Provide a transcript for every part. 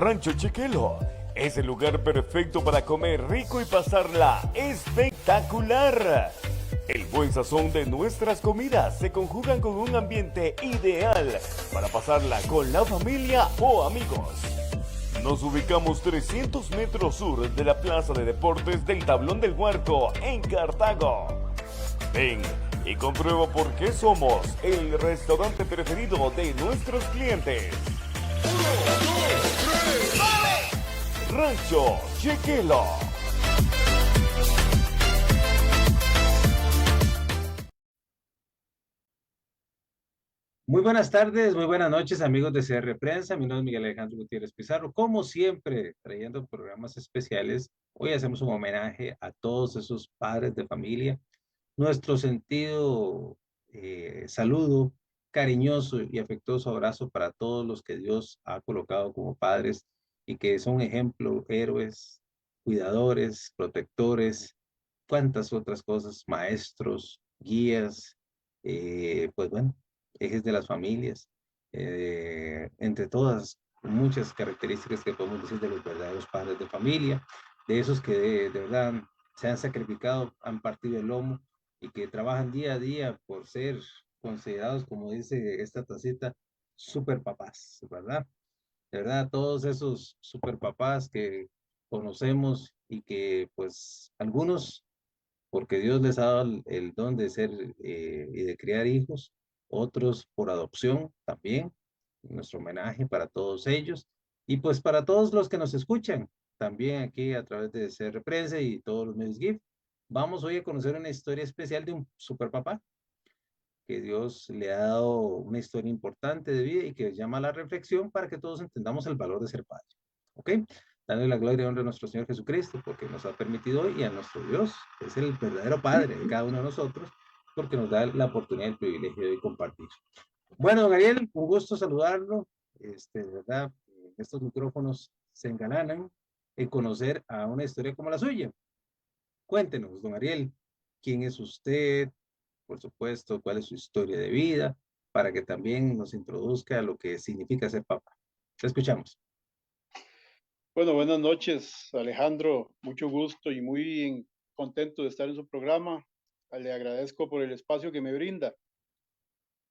Rancho Chiquelo es el lugar perfecto para comer rico y pasarla espectacular. El buen sazón de nuestras comidas se conjugan con un ambiente ideal para pasarla con la familia o amigos. Nos ubicamos 300 metros sur de la Plaza de Deportes del Tablón del Huarco en Cartago. Ven y comprueba por qué somos el restaurante preferido de nuestros clientes. Rancho Chiquelo. Muy buenas tardes, muy buenas noches, amigos de CR Prensa. Mi nombre es Miguel Alejandro Gutiérrez Pizarro. Como siempre, trayendo programas especiales, hoy hacemos un homenaje a todos esos padres de familia. Nuestro sentido, saludo, cariñoso y afectuoso abrazo para todos los que Dios ha colocado como padres y que son ejemplo, héroes, cuidadores, protectores, cuantas otras cosas, maestros, guías, pues bueno, ejes de las familias, entre todas, muchas características que podemos decir de los verdaderos padres de familia, de esos que de verdad se han sacrificado, han partido el lomo y que trabajan día a día por ser considerados, como dice esta tacita, super papás, ¿verdad? De verdad, todos esos super papás que conocemos y que pues algunos porque Dios les ha dado el don de ser y de criar hijos, otros por adopción también, nuestro homenaje para todos ellos, y pues para todos los que nos escuchan, también aquí a través de CR Prensa y todos los medios GIF, vamos hoy a conocer una historia especial de un super papá, que Dios le ha dado una historia importante de vida y que llama a la reflexión para que todos entendamos el valor de ser padre. ¿Ok? Dale la gloria y honra a nuestro Señor Jesucristo porque nos ha permitido hoy y a nuestro Dios, que es el verdadero Padre de cada uno de nosotros, porque nos da la oportunidad y el privilegio de hoy compartir. Bueno, don Ariel, un gusto saludarlo. De verdad, estos micrófonos se engalanan en conocer a una historia como la suya. Cuéntenos, don Ariel, quién es usted, por supuesto, cuál es su historia de vida, para que también nos introduzca a lo que significa ser papá. Te escuchamos. Bueno, buenas noches, Alejandro. Mucho gusto y muy contento de estar en su programa. Le agradezco por el espacio que me brinda.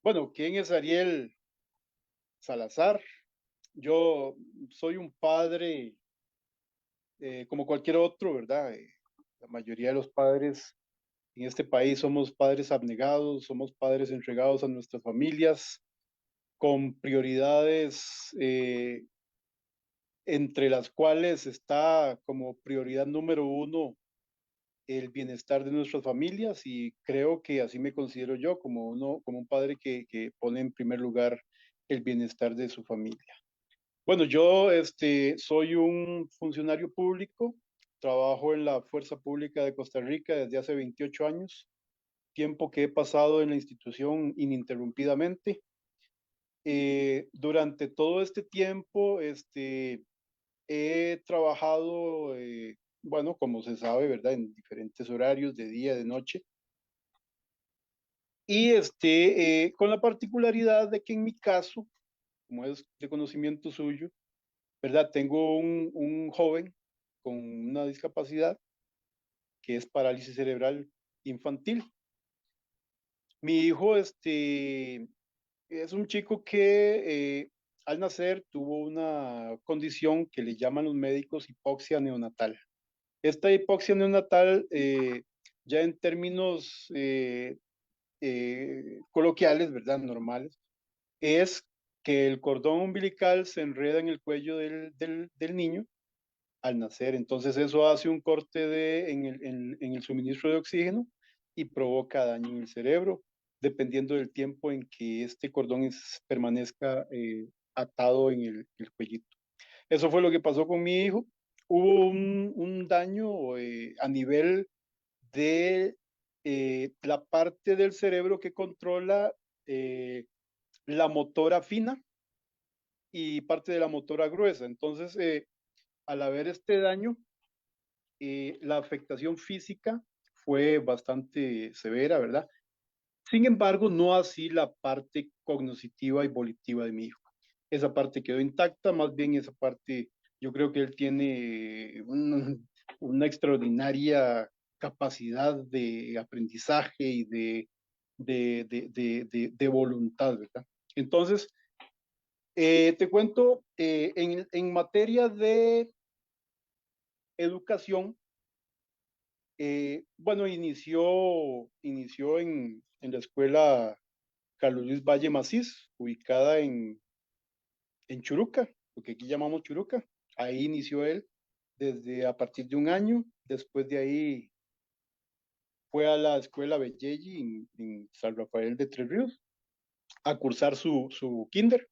Bueno, ¿quién es Ariel Salazar? Yo soy un padre como cualquier otro, ¿verdad? La mayoría de los padres en este país somos padres abnegados, somos padres entregados a nuestras familias, con prioridades entre las cuales está como prioridad número uno el bienestar de nuestras familias y creo que así me considero yo como un padre que pone en primer lugar el bienestar de su familia. Bueno, yo soy un funcionario público, trabajo en la Fuerza Pública de Costa Rica desde hace 28 años, tiempo que he pasado en la institución ininterrumpidamente. Durante todo este tiempo, he trabajado, bueno, como se sabe, ¿verdad? En diferentes horarios de día, de noche. Y con la particularidad de que en mi caso, como es de conocimiento suyo, ¿verdad? Tengo un joven con una discapacidad que es parálisis cerebral infantil. Mi hijo, es un chico que al nacer tuvo una condición que le llaman los médicos hipoxia neonatal. Esta hipoxia neonatal, ya en términos coloquiales, ¿verdad? Normales, es que el cordón umbilical se enreda en el cuello del niño al nacer. Entonces eso hace un corte en el suministro de oxígeno y provoca daño en el cerebro, dependiendo del tiempo en que este cordón permanezca atado en el cuellito. Eso fue lo que pasó con mi hijo. Hubo un daño a nivel de la parte del cerebro que controla eh, la motora fina y parte de la motora gruesa. Entonces, al haber este daño, la afectación física fue bastante severa, ¿verdad? Sin embargo, no así la parte cognitiva y volitiva de mi hijo. Esa parte quedó intacta, más bien esa parte Yo creo que él tiene una extraordinaria capacidad de aprendizaje y de voluntad, ¿verdad? Entonces, te cuento, en materia de educación, bueno, inició en la escuela Carlos Luis Valle Macís, ubicada en Churuca, lo que aquí llamamos Churuca. Ahí inició él desde a partir de un año. Después de ahí fue a la escuela Bellelli en San Rafael de Tres Ríos a cursar su kinder.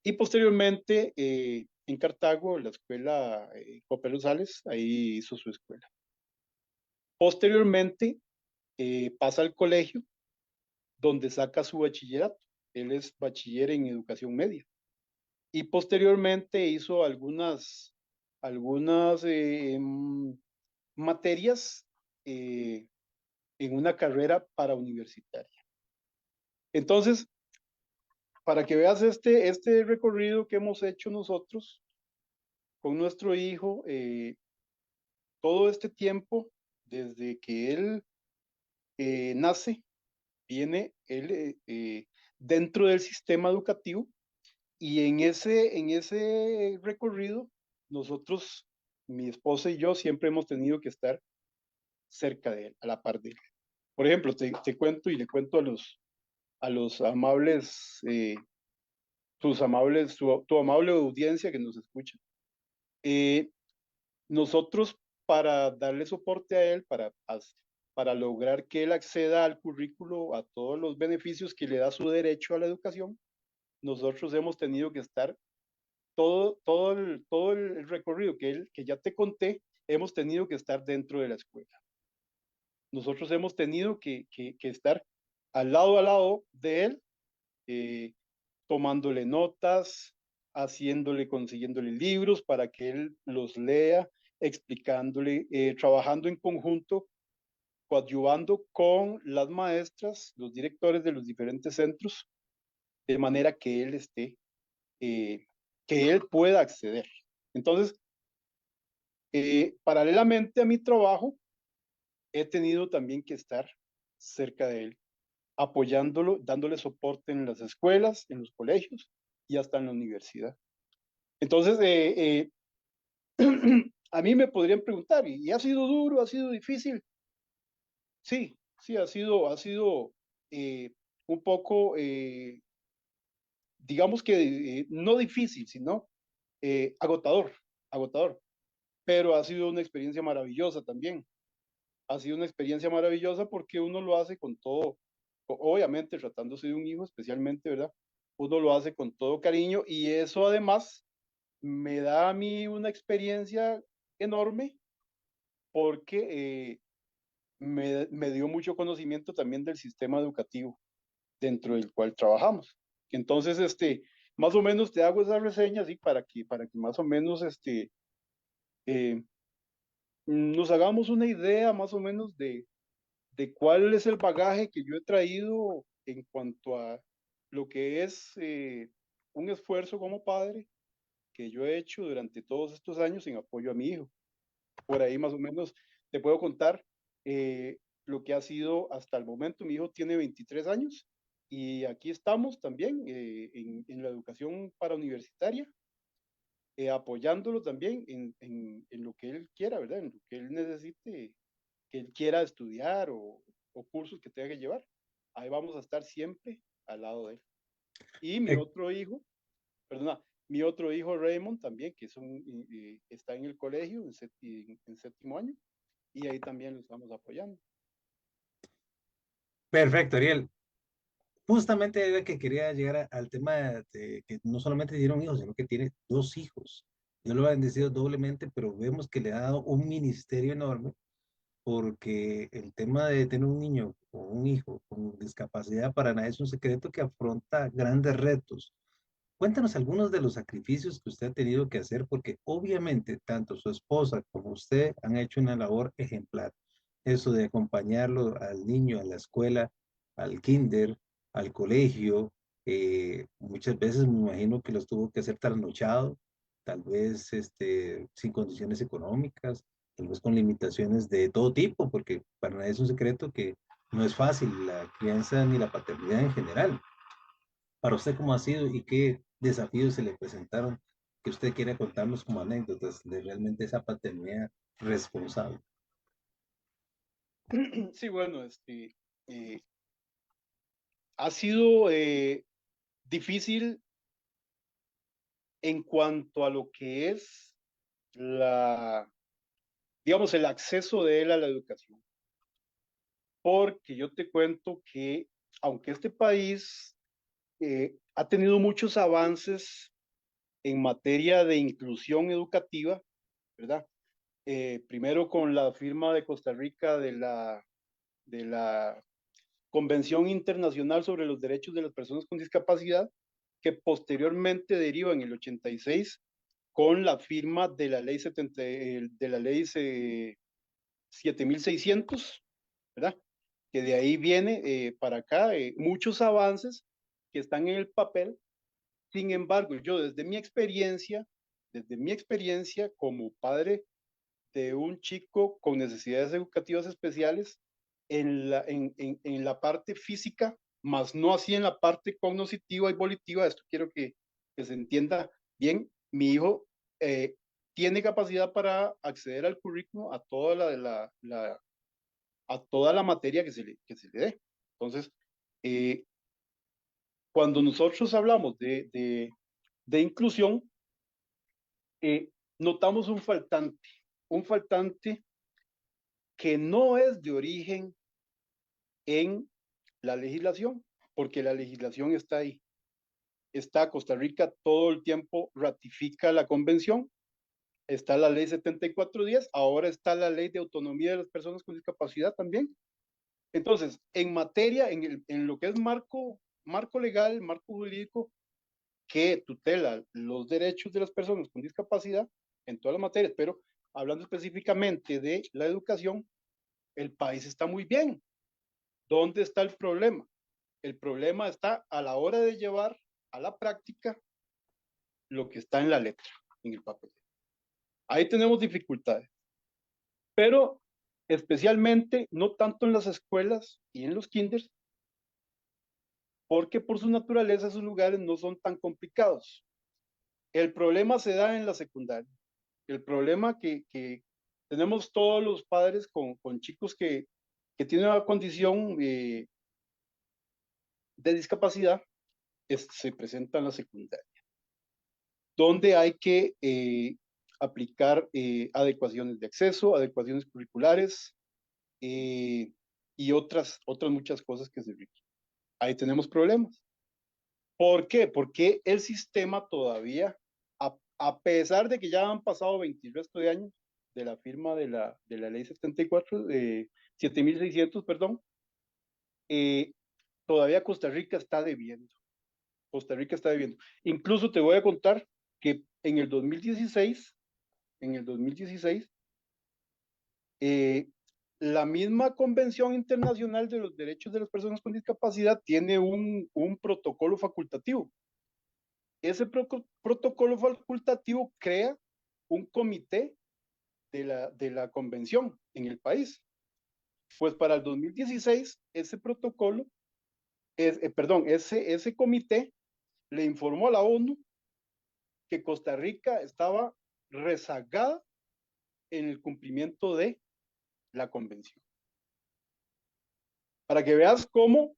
Y posteriormente en Cartago, la escuela Copelo Sales, ahí hizo su escuela. Posteriormente pasa al colegio donde saca su bachillerato. Él es bachiller en educación media. Y posteriormente hizo algunas materias en una carrera para universitaria. Entonces, para que veas este recorrido que hemos hecho nosotros con nuestro hijo, todo este tiempo, desde que él nace, viene él dentro del sistema educativo y en ese recorrido, nosotros, mi esposa y yo, siempre hemos tenido que estar cerca de él, a la par de él. Por ejemplo, te cuento y le cuento a los amables, tu amable audiencia que nos escucha. Nosotros, para darle soporte a él, para lograr que él acceda al currículo, a todos los beneficios que le da su derecho a la educación, nosotros hemos tenido que estar todo el recorrido que ya te conté, hemos tenido que estar dentro de la escuela. Nosotros hemos tenido que estar al lado de él, tomándole notas, consiguiéndole libros para que él los lea, explicándole, trabajando en conjunto, coadyuvando con las maestras, los directores de los diferentes centros, de manera que él que él pueda acceder. Entonces, paralelamente a mi trabajo, he tenido también que estar cerca de él, apoyándolo, dándole soporte en las escuelas, en los colegios y hasta en la universidad. Entonces, a mí me podrían preguntar, ¿y ha sido duro, ha sido difícil? Sí, sí, ha sido un poco, digamos que no difícil, sino agotador, pero ha sido una experiencia maravillosa también. Ha sido una experiencia maravillosa porque uno lo hace con todo, obviamente tratándose de un hijo especialmente, ¿verdad? Uno lo hace con todo cariño y eso además me da a mí una experiencia enorme porque me dio mucho conocimiento también del sistema educativo dentro del cual trabajamos. Entonces, más o menos te hago esa reseña, así, para que más o menos, eh, nos hagamos una idea más o menos de cuál es el bagaje que yo he traído en cuanto a lo que es un esfuerzo como padre que yo he hecho durante todos estos años en apoyo a mi hijo. Por ahí más o menos te puedo contar lo que ha sido hasta el momento. Mi hijo tiene 23 años y aquí estamos también en la educación parauniversitaria, apoyándolo también en lo que él quiera, ¿verdad? En lo que él necesite, que él quiera estudiar o cursos que tenga que llevar. Ahí vamos a estar siempre al lado de él. Y mi Eh, otro hijo, perdona, mi otro hijo Raymond también, que está en el colegio en séptimo año, y ahí también lo estamos apoyando. Perfecto, Ariel. Justamente era que quería llegar al tema de que no solamente tiene un hijo, sino que tiene dos hijos. Yo lo he bendecido doblemente, pero vemos que le ha dado un ministerio enorme porque el tema de tener un niño o un hijo con discapacidad para nada es un secreto que afronta grandes retos. Cuéntanos algunos de los sacrificios que usted ha tenido que hacer, porque obviamente tanto su esposa como usted han hecho una labor ejemplar. Eso de acompañarlo al niño a la escuela, al kinder, al colegio, muchas veces me imagino que los tuvo que hacer trasnochado, tal vez sin condiciones económicas, tal vez con limitaciones de todo tipo, porque para nadie es un secreto que no es fácil la crianza ni la paternidad en general. Para usted, ¿cómo ha sido y qué desafíos se le presentaron que usted quiera contarnos como anécdotas de realmente esa paternidad responsable? Sí, bueno, eh, ha sido difícil en cuanto a lo que es digamos, el acceso de él a la educación. Porque yo te cuento que, aunque este país ha tenido muchos avances en materia de inclusión educativa, ¿verdad? Primero con la firma de Costa Rica de la Convención Internacional sobre los Derechos de las Personas con Discapacidad, que posteriormente deriva en el 86 con la firma de la ley 7600, ¿verdad? Que de ahí viene para acá muchos avances que están en el papel. Sin embargo, yo desde mi experiencia como padre de un chico con necesidades educativas especiales en la parte física, más no así en la parte cognitiva y volitiva, esto quiero que se entienda bien, mi hijo eh, tiene capacidad para acceder al currículo a toda la materia que se le dé. Entonces, eh, cuando nosotros hablamos de inclusión, eh, notamos un faltante que no es de origen en la legislación, porque la legislación está ahí. Está Costa Rica todo el tiempo ratifica la convención, está la ley 7410, ahora está la ley de autonomía de las personas con discapacidad también. Entonces, en materia, en lo que es marco legal, marco jurídico, que tutela los derechos de las personas con discapacidad en todas las materias, pero hablando específicamente de la educación, el país está muy bien. ¿Dónde está el problema? El problema está a la hora de llevar a la práctica lo que está en la letra, en el papel. Ahí tenemos dificultades, pero especialmente no tanto en las escuelas y en los kinders, porque por su naturaleza esos lugares no son tan complicados. El problema se da en la secundaria. El problema que tenemos todos los padres con chicos que tienen una condición de discapacidad se presenta en la secundaria, donde hay que aplicar adecuaciones de acceso, adecuaciones curriculares y otras muchas cosas que se requieren. Ahí tenemos problemas. ¿Por qué? Porque el sistema todavía, a pesar de que ya han pasado 20 y resto de años de la firma de la ley 74, 7600, perdón, todavía Costa Rica está debiendo. Costa Rica está debiendo. Incluso te voy a contar que en el 2016, la misma Convención Internacional de los Derechos de las Personas con Discapacidad tiene un protocolo facultativo. Ese protocolo facultativo crea un comité de la convención en el país. Pues para el 2016, ese protocolo, perdón, ese comité le informó a la ONU que Costa Rica estaba rezagada en el cumplimiento de la convención. Para que veas cómo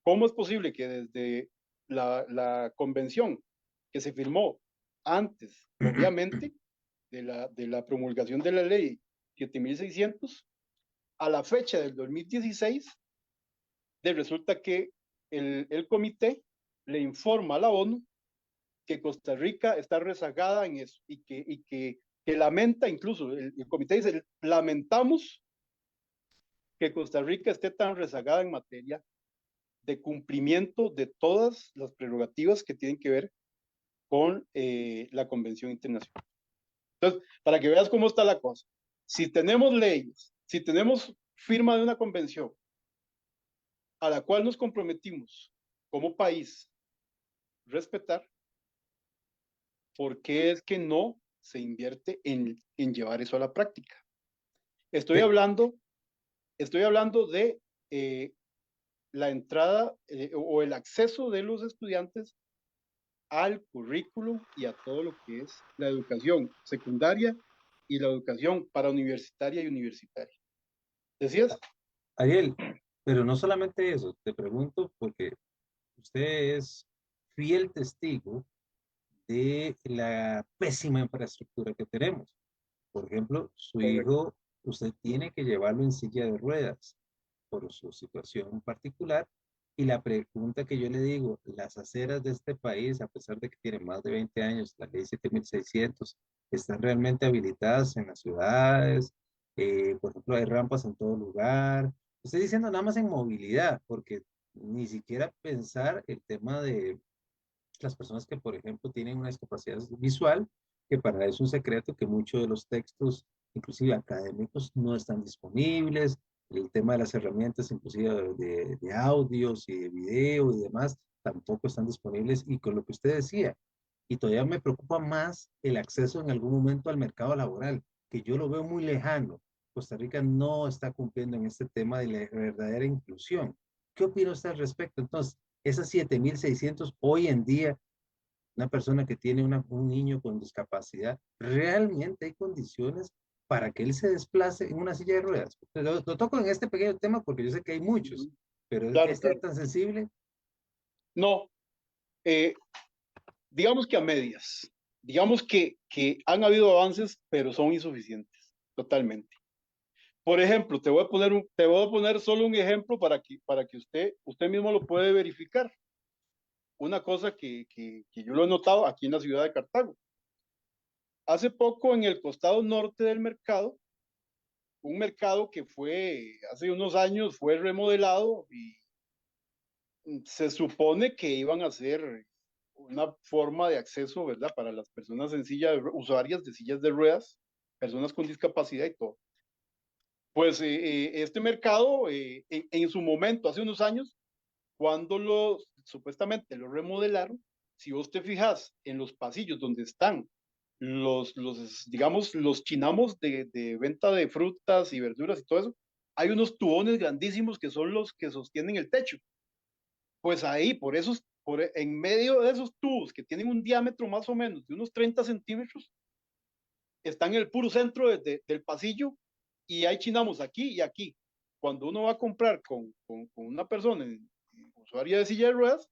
es posible que desde la convención que se firmó antes, obviamente, de la promulgación de la ley 7600, a la fecha del 2016, resulta que el comité le informa a la ONU que Costa Rica está rezagada en eso que lamenta, incluso el comité dice, lamentamos que Costa Rica esté tan rezagada en materia de cumplimiento de todas las prerrogativas que tienen que ver con la Convención Internacional. Entonces, para que veas cómo está la cosa, si tenemos leyes, si tenemos firma de una convención a la cual nos comprometimos como país respetar, ¿Por qué es que no se invierte en llevar eso a la práctica? Estoy Pe- hablando, estoy hablando de la entrada o el acceso de los estudiantes al currículo y a todo lo que es la educación secundaria y la educación para universitaria y universitaria. ¿Decías? Ariel, pero no solamente eso, te pregunto porque usted es fiel testigo de la pésima infraestructura que tenemos. Por ejemplo, su Correcto. hijo, usted tiene que llevarlo en silla de ruedas por su situación particular. Y la pregunta que yo le digo, las aceras de este país, a pesar de que tienen más de 20 años, la ley 7600, están realmente habilitadas en las ciudades. Por ejemplo, hay rampas en todo lugar. Estoy diciendo nada más en movilidad, porque ni siquiera pensar el tema de las personas que, por ejemplo, tienen una discapacidad visual, que para eso es un secreto que muchos de los textos, inclusive académicos, no están disponibles. El tema de las herramientas, inclusive de audios y de video y demás, tampoco están disponibles. Y con lo que usted decía, y todavía me preocupa más el acceso en algún momento al mercado laboral, que yo lo veo muy lejano. Costa Rica no está cumpliendo en este tema de la verdadera inclusión. ¿Qué opina usted al respecto? Entonces, esas 7.600 hoy en día, una persona que tiene un niño con discapacidad, ¿realmente hay condiciones para que él se desplace en una silla de ruedas? Lo toco en este pequeño tema porque yo sé que hay muchos, pero Claro, este es claro. tan sensible. No, eh, digamos que a medias. Digamos que han habido avances, pero son insuficientes, totalmente. Por ejemplo, te voy a poner solo un ejemplo para que usted mismo lo puede verificar. Una cosa que yo lo he notado aquí en la ciudad de Cartago. Hace poco en el costado norte del mercado, un mercado que fue, hace unos años fue remodelado y se supone que iban a ser una forma de acceso, ¿verdad? Para las personas usuarias de sillas de ruedas, personas con discapacidad y todo. Pues este mercado, en su momento, hace unos años, cuando supuestamente lo remodelaron, si vos te fijas en los pasillos donde están digamos, los chinamos de venta de frutas y verduras y todo eso, hay unos tubones grandísimos que son los que sostienen el techo. Pues ahí, en medio de esos tubos que tienen un diámetro más o menos de unos 30 centímetros, están en el puro centro del pasillo y hay chinamos aquí y aquí. Cuando uno va a comprar con una persona usuaria de silla de ruedas,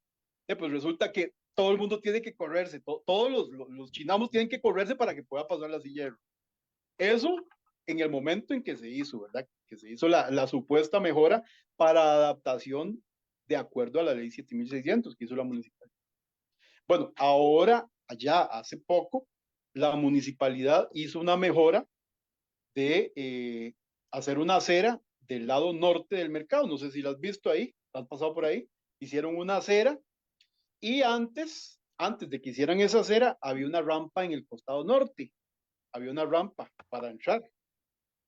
pues resulta que todo el mundo tiene que correrse, todos los chinamos tienen que correrse para que pueda pasar la silla de ruedas. Eso en el momento en que se hizo, ¿verdad? Que se hizo la supuesta mejora para adaptación de acuerdo a la ley 7600 que hizo la municipalidad. Bueno, ahora, allá hace poco, la municipalidad hizo una mejora de hacer una acera del lado norte del mercado. No sé si la has visto ahí, has pasado por ahí. Hicieron una acera y antes de que hicieran esa acera, había una rampa en el costado norte. Había una rampa para entrar.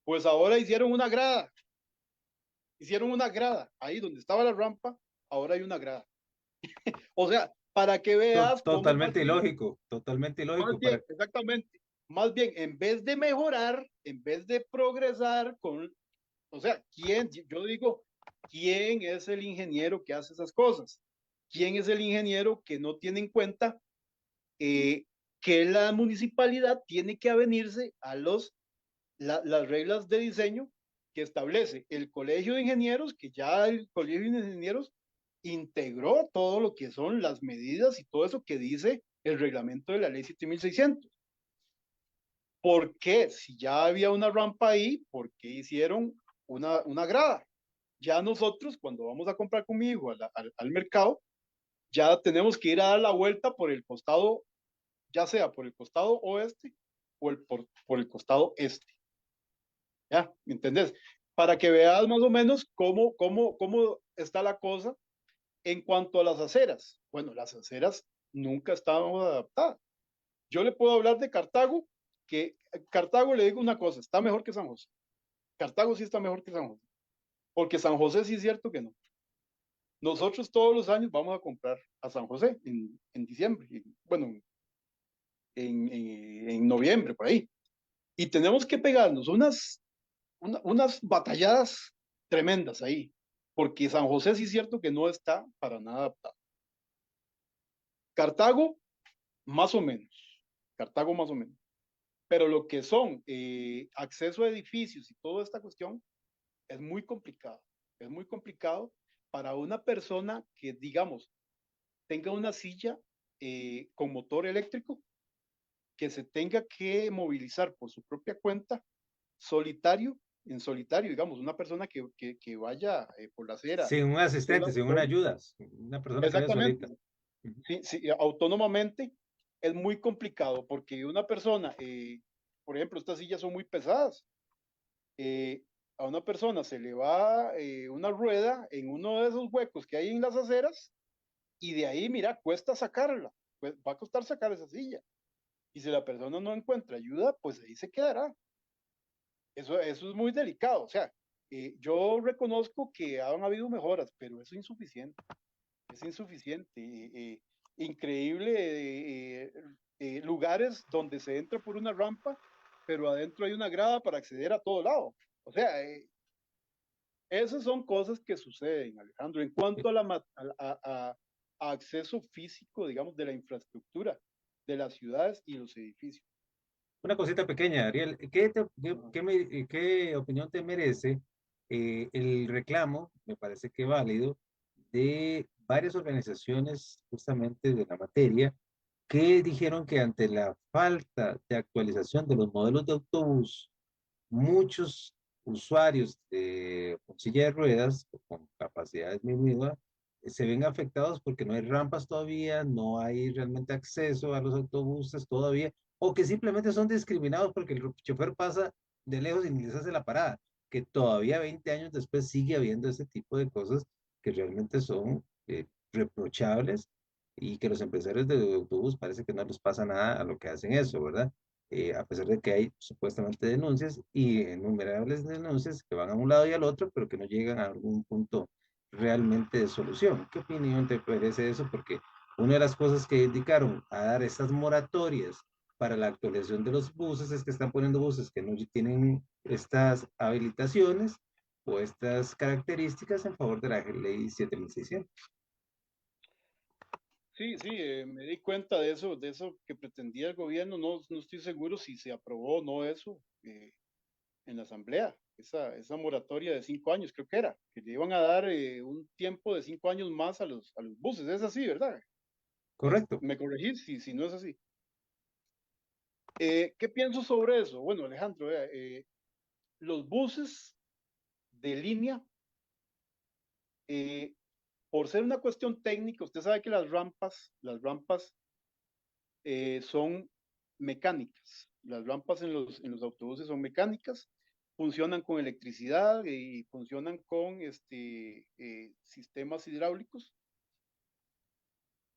Pues ahora hicieron una grada, ahí donde estaba la rampa, ahora hay una grada. O sea, para que veas cómo Totalmente más ilógico bien, para... exactamente, más bien, en vez de mejorar, en vez de progresar o sea, yo digo, ¿quién es el ingeniero que hace esas cosas? ¿Quién es el ingeniero que no tiene en cuenta eh, que la municipalidad tiene que avenirse a las reglas de diseño que establece el Colegio de Ingenieros, que ya el Colegio de Ingenieros integró todo lo que son las medidas y todo eso que dice el reglamento de la ley 7600? ¿Por qué? Si ya había una rampa ahí, ¿por qué hicieron una grada? Ya nosotros, cuando vamos a comprar con mi hijo al mercado, ya tenemos que ir a dar la vuelta por el costado, ya sea por el costado oeste o por el costado este. ¿Ya? ¿Me entendés? Para que veas más o menos cómo está la cosa en cuanto a las aceras. Bueno, las aceras nunca estaban adaptadas. Yo le puedo hablar de Cartago, que Cartago le digo una cosa, está mejor que San José. Cartago sí está mejor que San José, porque San José sí es cierto que no. Nosotros todos los años vamos a comprar a San José en diciembre, bueno, en noviembre, por ahí. Y tenemos que pegarnos unas batalladas tremendas ahí, porque San José sí es cierto que no está para nada adaptado. Cartago, más o menos. Cartago, más o menos. Pero lo que son acceso a edificios y toda esta cuestión es muy complicado. Es muy complicado para una persona que, digamos, tenga una silla con motor eléctrico, que se tenga que movilizar por su propia cuenta, solitario, en solitario, digamos, una persona que vaya por la acera. Sin un asistente, sin una ayuda, una persona que vaya Exactamente, solita. Ujú. sí, sí, autónomamente es muy complicado porque una persona, por ejemplo, estas sillas son muy pesadas. eh, a una persona se le va una rueda en uno de esos huecos que hay en las aceras y de ahí, mira, cuesta sacarla, pues va a costar sacar esa silla. Y si la persona no encuentra ayuda, pues ahí se quedará. Eso es muy delicado. O sea, yo reconozco que han habido mejoras, pero eso es insuficiente. Es insuficiente. Increíble lugares donde se entra por una rampa, pero adentro hay una grada para acceder a todo lado. O sea, esas son cosas que suceden, Alejandro. En cuanto a acceso físico, digamos, de la infraestructura de las ciudades y los edificios. Una cosita pequeña, Ariel, ¿qué opinión te merece el reclamo, me parece que válido, de varias organizaciones justamente de la materia que dijeron que ante la falta de actualización de los modelos de autobús, muchos usuarios con silla de ruedas o con capacidad disminuida se ven afectados porque no hay rampas todavía, no hay realmente acceso a los autobuses todavía, o que simplemente son discriminados porque el chofer pasa de lejos y ni les hace la parada, que todavía 20 años después sigue habiendo ese tipo de cosas que realmente son reprochables y que los empresarios de autobús parece que no les pasa nada a lo que hacen eso, ¿verdad? A pesar de que hay supuestamente denuncias y innumerables denuncias que van a un lado y al otro, pero que no llegan a algún punto realmente de solución. ¿Qué opinión te parece eso? Porque una de las cosas que indicaron a dar estas moratorias para la actualización de los buses es que están poniendo buses que no tienen estas habilitaciones o estas características en favor de la ley 7600. Sí, sí, me di cuenta de eso que pretendía el gobierno. No, no estoy seguro si se aprobó o no eso en la asamblea. Esa moratoria de 5 años, creo que le iban a dar un tiempo de 5 años más a los buses. Es así, ¿verdad? Correcto. Me corregís si no es así. ¿Qué pienso sobre eso? Bueno, Alejandro, los buses de línea, eh, por ser una cuestión técnica, usted sabe que las rampas son mecánicas. Las rampas en los autobuses son mecánicas, funcionan con electricidad y funcionan con sistemas hidráulicos.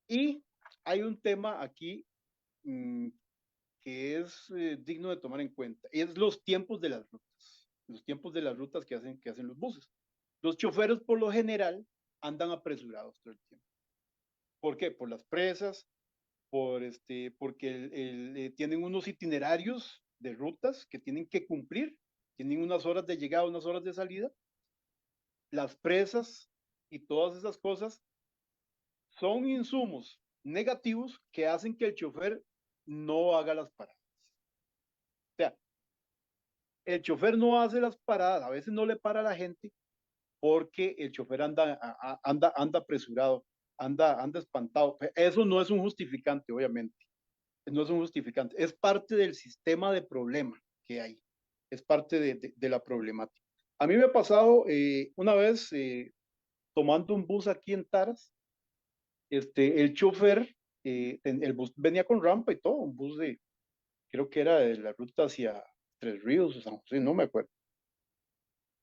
Y hay un tema aquí mm, que es digno de tomar en cuenta, es los tiempos de las rutas, los tiempos de las rutas que hacen los buses. Los choferes por lo general andan apresurados todo el tiempo. ¿Por qué? Por las presas, porque tienen unos itinerarios de rutas que tienen que cumplir, tienen unas horas de llegada, unas horas de salida. Las presas y todas esas cosas son insumos negativos que hacen que el chofer no haga las paradas. O sea, el chofer no hace las paradas, a veces no le para a la gente porque el chofer anda apresurado, anda espantado. Eso no es un justificante, obviamente. No es un justificante, es parte del sistema de problema que hay, es parte de la problemática. A mí me ha pasado una vez tomando un bus aquí en Taras, el chofer, el bus venía con rampa y todo, un bus creo que era de la ruta hacia Tres Ríos o San José, no me acuerdo.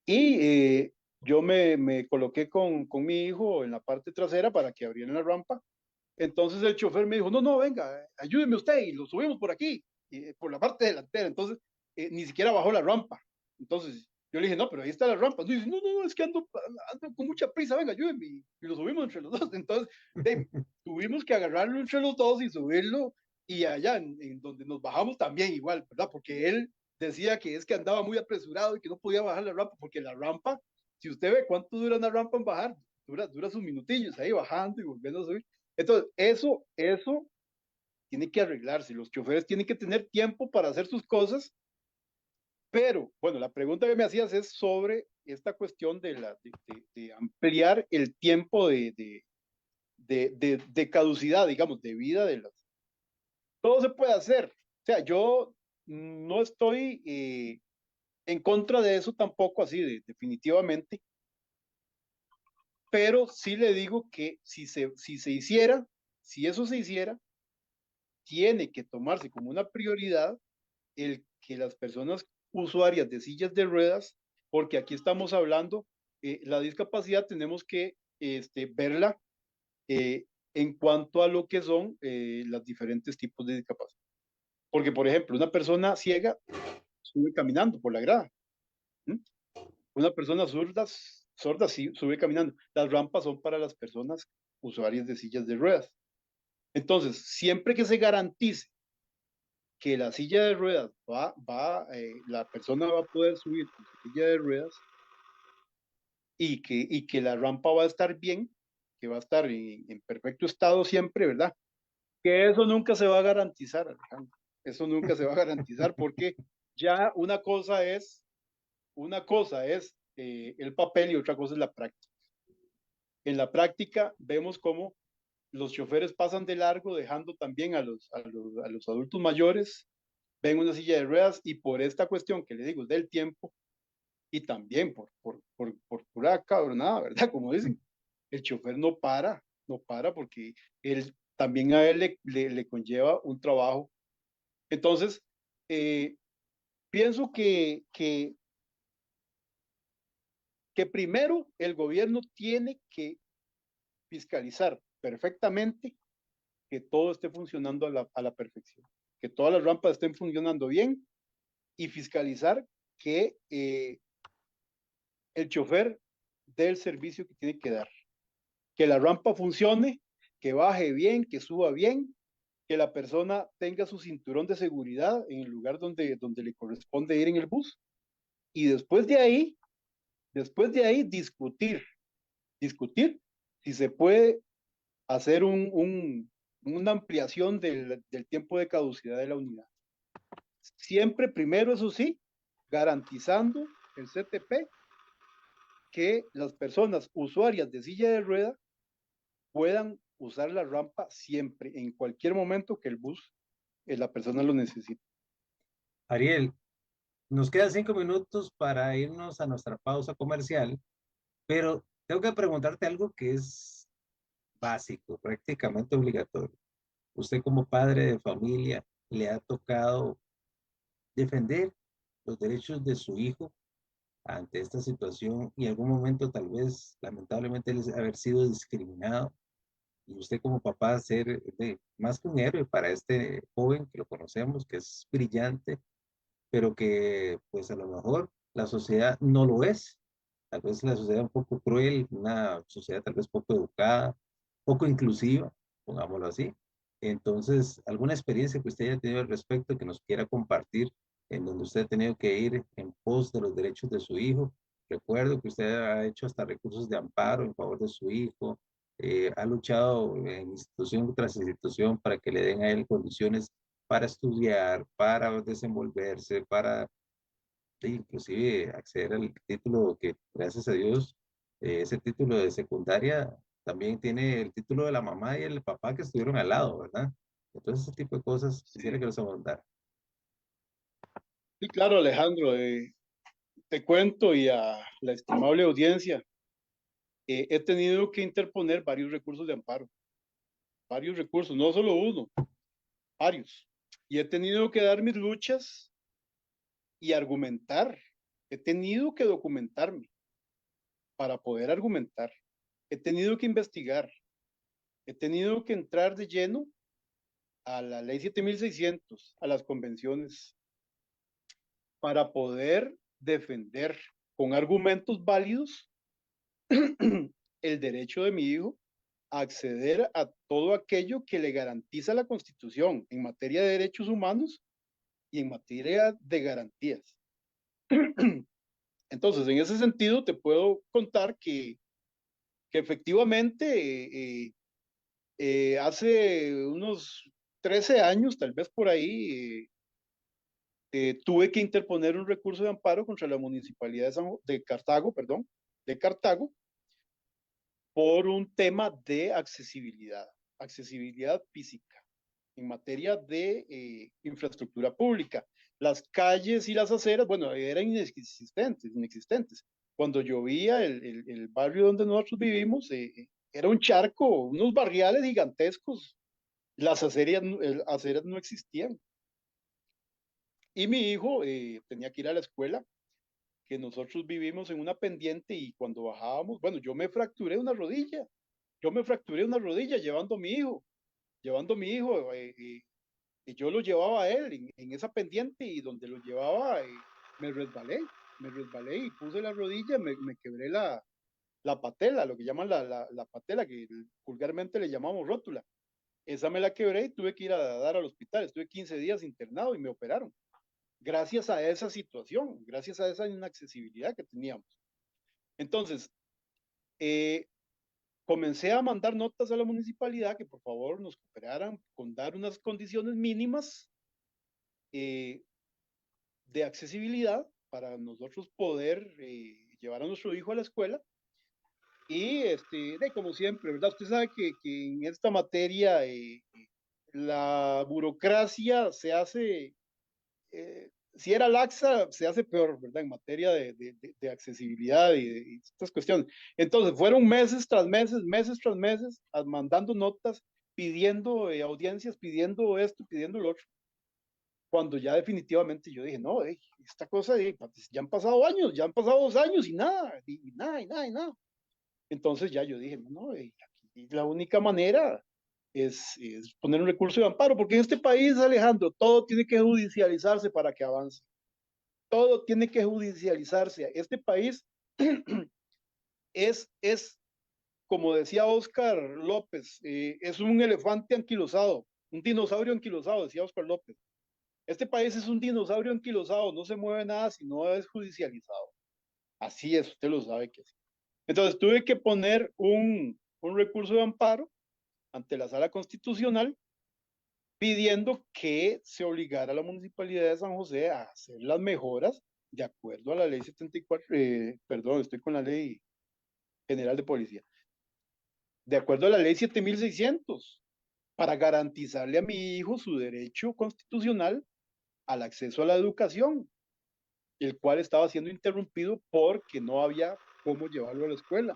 Y yo me coloqué con mi hijo en la parte trasera para que abrieran la rampa. Entonces el chofer me dijo, no, no, venga, ayúdeme usted y lo subimos por aquí, por la parte delantera. Entonces, ni siquiera bajó la rampa. Entonces, yo le dije, no, pero ahí está la rampa. No, dice, no, no, no, es que ando con mucha prisa, venga, ayúdeme. Y lo subimos entre los dos. Entonces, tuvimos que agarrarlo entre los dos y subirlo. y allá en donde nos bajamos también igual, ¿verdad? Porque él decía que es que andaba muy apresurado y que no podía bajar la rampa, porque la rampa, si usted ve cuánto dura una rampa en bajar, dura sus minutillos ahí bajando y volviendo a subir. Entonces, eso tiene que arreglarse. Los choferes tienen que tener tiempo para hacer sus cosas, pero bueno, la pregunta que me hacías es sobre esta cuestión de ampliar el tiempo de caducidad, digamos, de vida de las... Todo se puede hacer. O sea, yo no estoy en contra de eso tampoco, así, definitivamente, pero sí le digo que si se hiciera, si eso se hiciera, tiene que tomarse como una prioridad el que las personas usuarias de sillas de ruedas, porque aquí estamos hablando, la discapacidad tenemos que verla eh, en cuanto a lo que son los diferentes tipos de discapacidad. Porque, por ejemplo, una persona ciega sube caminando por la grada. ¿Mm? Una persona sorda sí sube caminando. Las rampas son para las personas usuarias de sillas de ruedas. Entonces, siempre que se garantice que la silla de ruedas la persona va a poder subir con su silla de ruedas y que la rampa va a estar bien, que va a estar en perfecto estado siempre, ¿verdad? Que eso nunca se va a garantizar, Alejandro. Eso nunca se va a garantizar porque ya una cosa es el papel y otra cosa es la práctica. En la práctica vemos cómo los choferes pasan de largo dejando también a los adultos mayores, ven una silla de ruedas y por esta cuestión que le digo del tiempo y también por pura cabronada, ¿verdad? Como dicen, el chofer no para porque él también a él le conlleva un trabajo. Entonces, eh, pienso que primero el gobierno tiene que fiscalizar perfectamente que todo esté funcionando a la perfección, que todas las rampas estén funcionando bien y fiscalizar que el chofer dé el servicio que tiene que dar, que la rampa funcione, que baje bien, que suba bien, que la persona tenga su cinturón de seguridad en el lugar donde le corresponde ir en el bus y después de ahí discutir si se puede hacer una ampliación del tiempo de caducidad de la unidad. Siempre primero, eso sí, garantizando el CTP que las personas usuarias de silla de rueda puedan usar la rampa siempre, en cualquier momento que el bus, la persona lo necesite. Ariel, nos quedan 5 minutos para irnos a nuestra pausa comercial, pero tengo que preguntarte algo que es básico, prácticamente obligatorio. Usted como padre de familia le ha tocado defender los derechos de su hijo ante esta situación y en algún momento tal vez lamentablemente haber sido discriminado y usted como papá ser más que un héroe para este joven que lo conocemos, que es brillante, pero que pues a lo mejor la sociedad no lo es. Tal vez la sociedad un poco cruel, una sociedad tal vez poco educada, poco inclusiva, pongámoslo así. Entonces, alguna experiencia que usted haya tenido al respecto que nos quiera compartir, en donde usted ha tenido que ir en pos de los derechos de su hijo. Recuerdo que usted ha hecho hasta recursos de amparo en favor de su hijo, ha luchado en institución tras institución para que le den a él condiciones para estudiar, para desenvolverse, para inclusive acceder al título que, gracias a Dios, ese título de secundaria también tiene el título de la mamá y el papá que estuvieron al lado, ¿verdad? Entonces, ese tipo de cosas quisiera Sí, que nos abordara. sí, claro, Alejandro, te cuento y a la estimable audiencia, he tenido que interponer varios recursos de amparo, varios recursos, no solo uno, varios. Y he tenido que dar mis luchas y argumentar. He tenido que documentarme para poder argumentar. He tenido que investigar. He tenido que entrar de lleno a la ley 7600, a las convenciones, para poder defender con argumentos válidos el derecho de mi hijo acceder a todo aquello que le garantiza la Constitución en materia de derechos humanos y en materia de garantías. Entonces, en ese sentido, te puedo contar que efectivamente hace unos 13 años, tal vez por ahí, tuve que interponer un recurso de amparo contra la municipalidad de Cartago, perdón, de Cartago, por un tema de accesibilidad física en materia de infraestructura pública. Las calles y las aceras, bueno, eran inexistentes. Cuando llovía, el barrio donde nosotros vivimos era un charco, unos barriales gigantescos. Las aceras no existían. Y mi hijo tenía que ir a la escuela, que nosotros vivimos en una pendiente y cuando bajábamos, bueno, yo me fracturé una rodilla. Yo me fracturé una rodilla llevando a mi hijo, y yo lo llevaba a él en esa pendiente y donde lo llevaba me resbalé y puse la rodilla, me quebré la patela, lo que llaman la patela, que vulgarmente le llamamos rótula. Esa me la quebré y tuve que ir a dar al hospital. Estuve 15 días internado y me operaron. Gracias a esa situación, gracias a esa inaccesibilidad que teníamos. Entonces, comencé a mandar notas a la municipalidad que por favor nos cooperaran con dar unas condiciones mínimas de accesibilidad para nosotros poder llevar a nuestro hijo a la escuela. Y como siempre, ¿verdad? Usted sabe que en esta materia la burocracia se hace, si era laxa, se hace peor, ¿verdad? En materia de accesibilidad y de estas cuestiones. Entonces, fueron meses tras meses, mandando notas, pidiendo audiencias, pidiendo esto, pidiendo lo otro. Cuando ya definitivamente yo dije, no, esta cosa, ya han pasado años, ya han pasado 2 años y nada, y nada. Entonces ya yo dije, no, aquí la única manera es poner un recurso de amparo, porque en este país, Alejandro, todo tiene que judicializarse para que avance. Todo tiene que judicializarse. Este país es como decía Oscar López, es un elefante anquilosado, un dinosaurio anquilosado, decía Oscar López. Este país es un dinosaurio anquilosado, no se mueve nada si no es judicializado. Así es, usted lo sabe que sí. Entonces tuve que poner un recurso de amparo ante la Sala Constitucional pidiendo que se obligara a la Municipalidad de San José a hacer las mejoras de acuerdo a la ley 74, perdón, estoy con la ley general de policía, de acuerdo a la ley 7600, para garantizarle a mi hijo su derecho constitucional al acceso a la educación, el cual estaba siendo interrumpido porque no había cómo llevarlo a la escuela.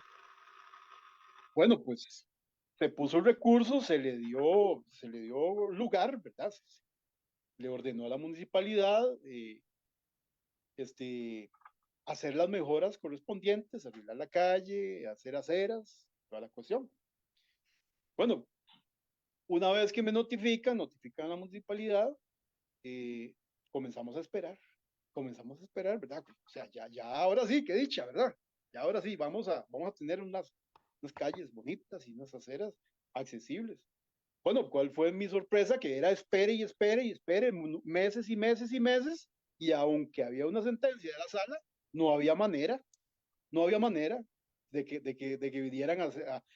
Bueno, pues se puso el recurso, se le dio lugar, ¿verdad? Le ordenó a la municipalidad hacer las mejoras correspondientes, arreglar la calle, hacer aceras, toda la cuestión. Bueno, una vez que me notifican a la municipalidad, comenzamos a esperar, ¿verdad? O sea, ya ahora sí, qué dicha, ¿verdad? Ya ahora sí, vamos a tener unas calles bonitas y unas aceras accesibles. Bueno, ¿cuál fue mi sorpresa? Que era espere y espere y espere meses y meses y meses, y aunque había una sentencia de la sala, no había manera de que vinieran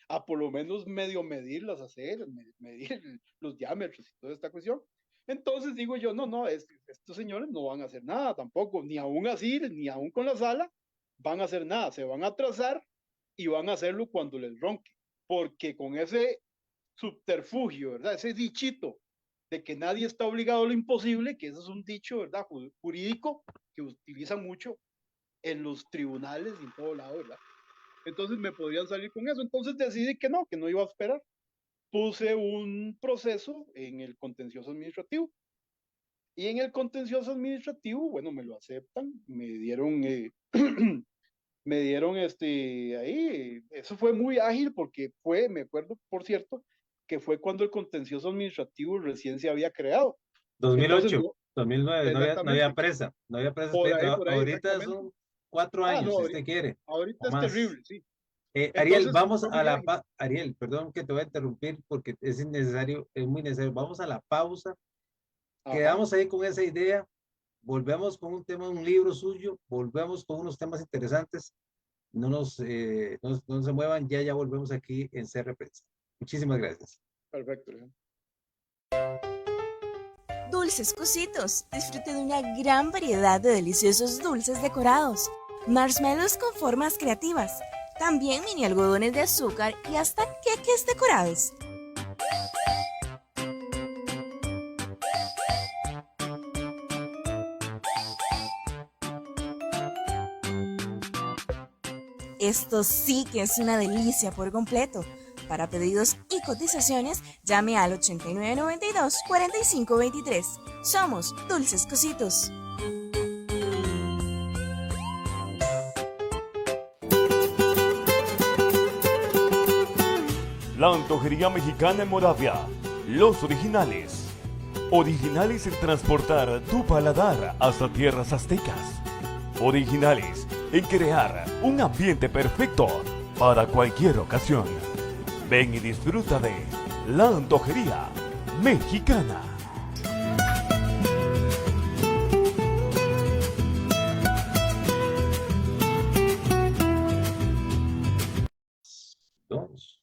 a por lo menos medio medir las aceras, medir los diámetros y toda esta cuestión. Entonces digo yo, no, estos señores no van a hacer nada tampoco, ni aún así, ni aún con la sala, van a hacer nada, se van a atrasar y van a hacerlo cuando les ronque, porque con ese subterfugio, ¿verdad? Ese dichito de que nadie está obligado a lo imposible, que ese es un dicho, ¿verdad? Jurídico que utilizan mucho en los tribunales y en todo lado, ¿verdad? Entonces me podrían salir con eso. Entonces decidí que no iba a esperar. Puse un proceso en el contencioso administrativo. Y en el contencioso administrativo, bueno, me lo aceptan, me dieron ahí, eso fue muy ágil porque me acuerdo, por cierto, que fue cuando el contencioso administrativo recién se había creado. 2008, Entonces, 2009, no había presa, por ahí, ahorita exactamente. son 4 años, No, si usted quiere, ahorita o es más. terrible, sí. Ariel, Entonces, vamos fue mi a viaje. Ariel, perdón que te voy a interrumpir porque es innecesario, es muy necesario. Vamos a la pausa. Ajá, Quedamos ahí con esa idea. Volvemos con un tema, un libro suyo. Volvemos con unos temas interesantes. No se muevan. Ya volvemos aquí en CR Prensa. Muchísimas gracias. perfecto, Alejandro. Dulces Cositos. Disfrute de una gran variedad de deliciosos dulces decorados. Marshmallows con formas creativas. También mini algodones de azúcar y hasta queques decorados. Esto sí que es una delicia por completo. Para pedidos y cotizaciones, llame al 8992-4523. Somos Dulces Cositos. La antojería mexicana en Moravia. Los originales. Originales en transportar tu paladar hasta tierras aztecas. Originales en crear un ambiente perfecto para cualquier ocasión. Ven y disfruta de la antojería mexicana. Dos.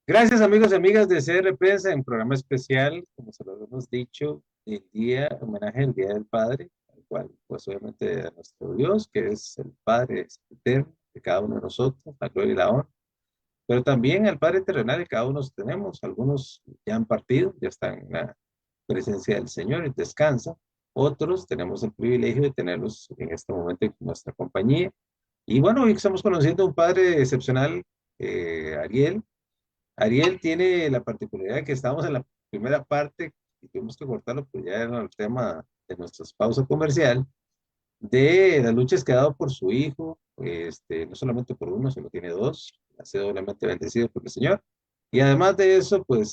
Gracias amigos y amigas de CR Prensa en programa especial, como se lo hemos dicho, el día, homenaje al Día del Padre, al cual pues obviamente a nuestro Dios, que es el Padre eterno de cada uno de nosotros, la gloria y la honra, pero también al Padre terrenal que cada uno tenemos, algunos ya han partido, ya están en la presencia del Señor y descansan, otros tenemos el privilegio de tenerlos en este momento en nuestra compañía, y bueno, hoy estamos conociendo a un Padre excepcional, Ariel. Ariel tiene la particularidad de que estamos en la primera parte y tuvimos que cortarlo, pues ya era el tema de nuestra pausa comercial, de las luchas que ha dado por su hijo, no solamente por uno, sino tiene dos, ha sido doblemente bendecido por el Señor. Y además de eso, pues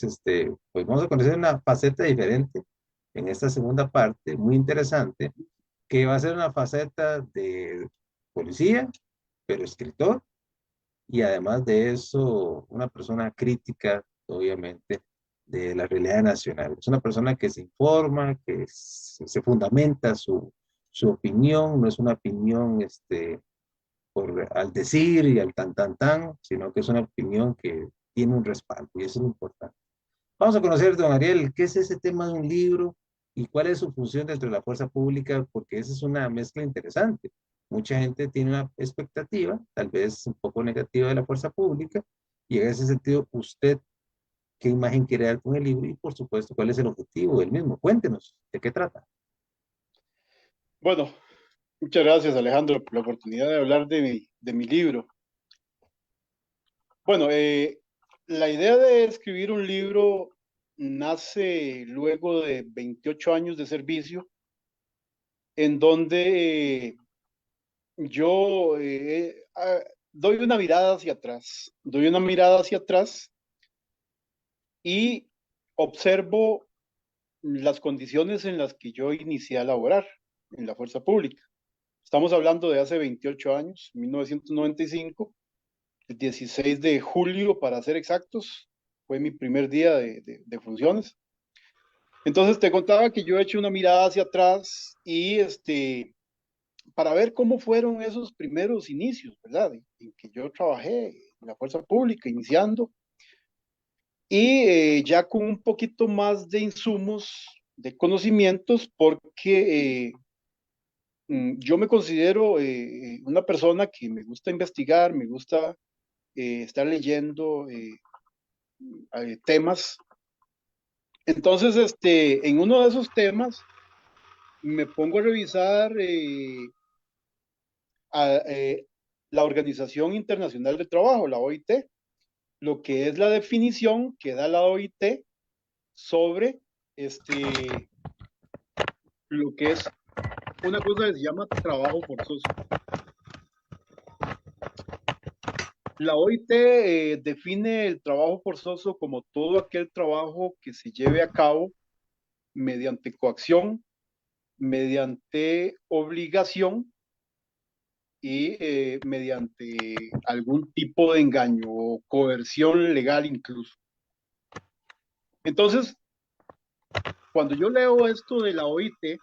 vamos a conocer una faceta diferente en esta segunda parte, muy interesante, que va a ser una faceta de policía, pero escritor, y además de eso, una persona crítica, obviamente, de la realidad nacional. Es una persona que se informa, que se fundamenta su opinión, no es una opinión al decir y al tan, sino que es una opinión que tiene un respaldo, y eso es lo importante. Vamos a conocer, don Ariel, qué es ese tema de un libro y cuál es su función dentro de la fuerza pública, porque esa es una mezcla interesante. Mucha gente tiene una expectativa, tal vez un poco negativa de la fuerza pública, y en ese sentido, usted, ¿qué imagen quiere dar con el libro? Y por supuesto, ¿cuál es el objetivo del mismo? Cuéntenos, ¿de qué trata? Bueno, muchas gracias, Alejandro, por la oportunidad de hablar de mi libro. Bueno, la idea de escribir un libro nace luego de 28 años de servicio, en donde yo doy una mirada hacia atrás, y observo las condiciones en las que yo inicié a laborar en la fuerza pública. Estamos hablando de hace 28 años, 1995, el 16 de julio para ser exactos, fue mi primer día de funciones. Entonces te contaba que yo he hecho una mirada hacia atrás y para ver cómo fueron esos primeros inicios, ¿verdad? En que yo trabajé en la fuerza pública, iniciando, y ya con un poquito más de insumos, de conocimientos, porque yo me considero una persona que me gusta investigar, me gusta estar leyendo temas. Entonces, en uno de esos temas me pongo a revisar a, la Organización Internacional del Trabajo, la OIT, lo que es la definición que da la OIT sobre lo que es una cosa que se llama trabajo forzoso. La OIT define el trabajo forzoso como todo aquel trabajo que se lleve a cabo mediante coacción, mediante obligación y mediante algún tipo de engaño o coerción legal incluso. Entonces, cuando yo leo esto de la OIT,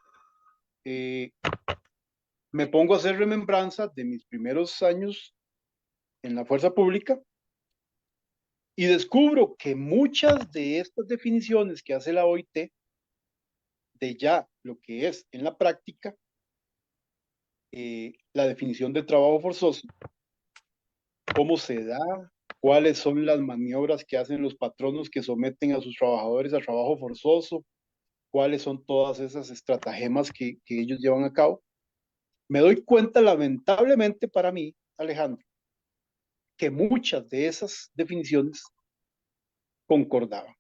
me pongo a hacer remembranza de mis primeros años en la fuerza pública y descubro que muchas de estas definiciones que hace la OIT de ya lo que es en la práctica, la definición de trabajo forzoso, cómo se da, cuáles son las maniobras que hacen los patronos que someten a sus trabajadores a trabajo forzoso, cuáles son todas esas estratagemas que ellos llevan a cabo. Me doy cuenta, lamentablemente para mí, Alejandro, que muchas de esas definiciones concordaban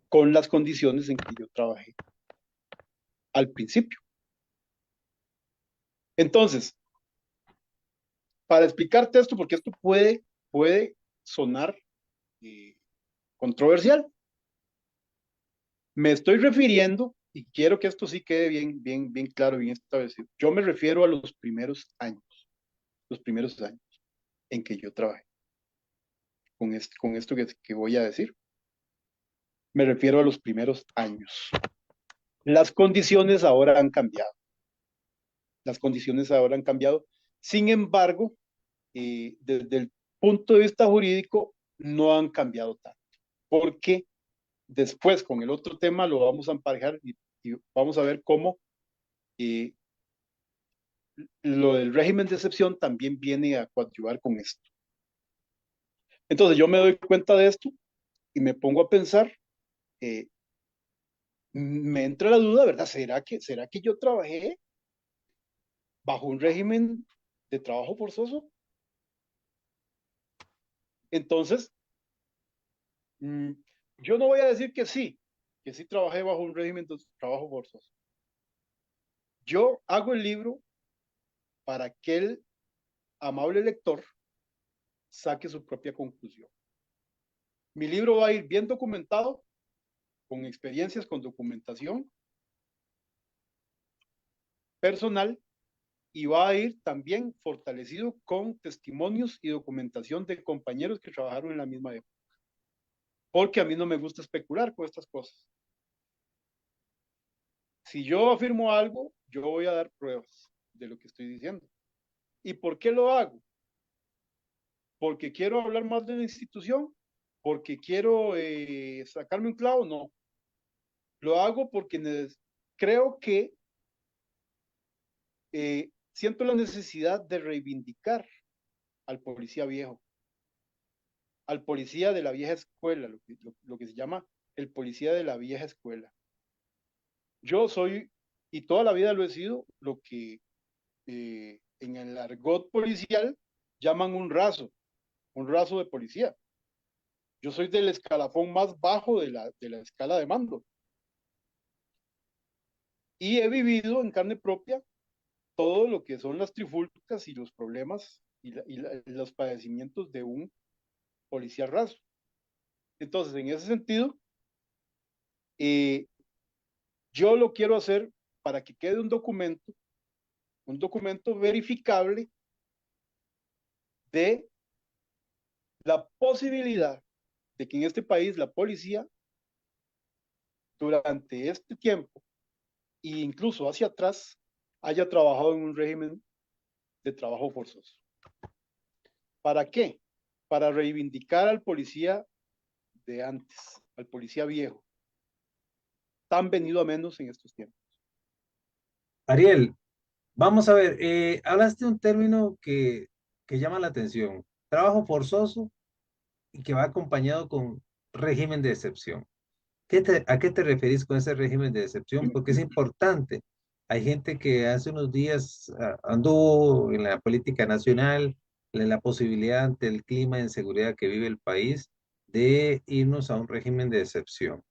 con las condiciones en que yo trabajé al principio. Entonces, para explicarte esto, porque esto puede sonar controversial, me estoy refiriendo, y quiero que esto sí quede bien claro, bien establecido. Yo me refiero a los primeros años en que yo trabajé con esto que voy a decir. Me refiero a los primeros años. Las condiciones ahora han cambiado. Sin embargo, desde el punto de vista jurídico, no han cambiado tanto. Porque después, con el otro tema, lo vamos a emparejar y vamos a ver cómo lo del régimen de excepción también viene a coadyuvar con esto. Entonces, yo me doy cuenta de esto y me pongo a pensar, me entra la duda, ¿verdad? ¿Será que yo trabajé bajo un régimen de trabajo forzoso? Entonces, yo no voy a decir que sí trabajé bajo un régimen de trabajo forzoso. Yo hago el libro para que el amable lector saque su propia conclusión. Mi libro va a ir bien documentado, con experiencias, con documentación personal, y va a ir también fortalecido con testimonios y documentación de compañeros que trabajaron en la misma época. Porque a mí no me gusta especular con estas cosas. Si yo afirmo algo, yo voy a dar pruebas de lo que estoy diciendo. ¿Y por qué lo hago? ¿Porque quiero hablar más de la institución? ¿Porque quiero sacarme un clavo? No. Lo hago porque creo que siento la necesidad de reivindicar al policía viejo, al policía de la vieja escuela, lo que se llama el policía de la vieja escuela. Yo soy, y toda la vida lo he sido, lo que en el argot policial llaman un raso de policía. Yo soy del escalafón más bajo de la escala de mando. Y he vivido en carne propia todo lo que son las trifulcas y los problemas y los padecimientos de un policía raso. Entonces, en ese sentido, yo lo quiero hacer para que quede un documento verificable de la posibilidad de que en este país la policía, durante este tiempo, e incluso hacia atrás, haya trabajado en un régimen de trabajo forzoso. ¿Para qué? Para reivindicar al policía de antes, al policía viejo, tan venido a menos en estos tiempos. Ariel, vamos a ver, hablaste de un término que llama la atención, trabajo forzoso y que va acompañado con régimen de excepción. ¿A qué te referís con ese régimen de excepción? Porque es importante. Hay gente que hace unos días anduvo en la política nacional, en la posibilidad ante el clima de inseguridad que vive el país de irnos a un régimen de excepción.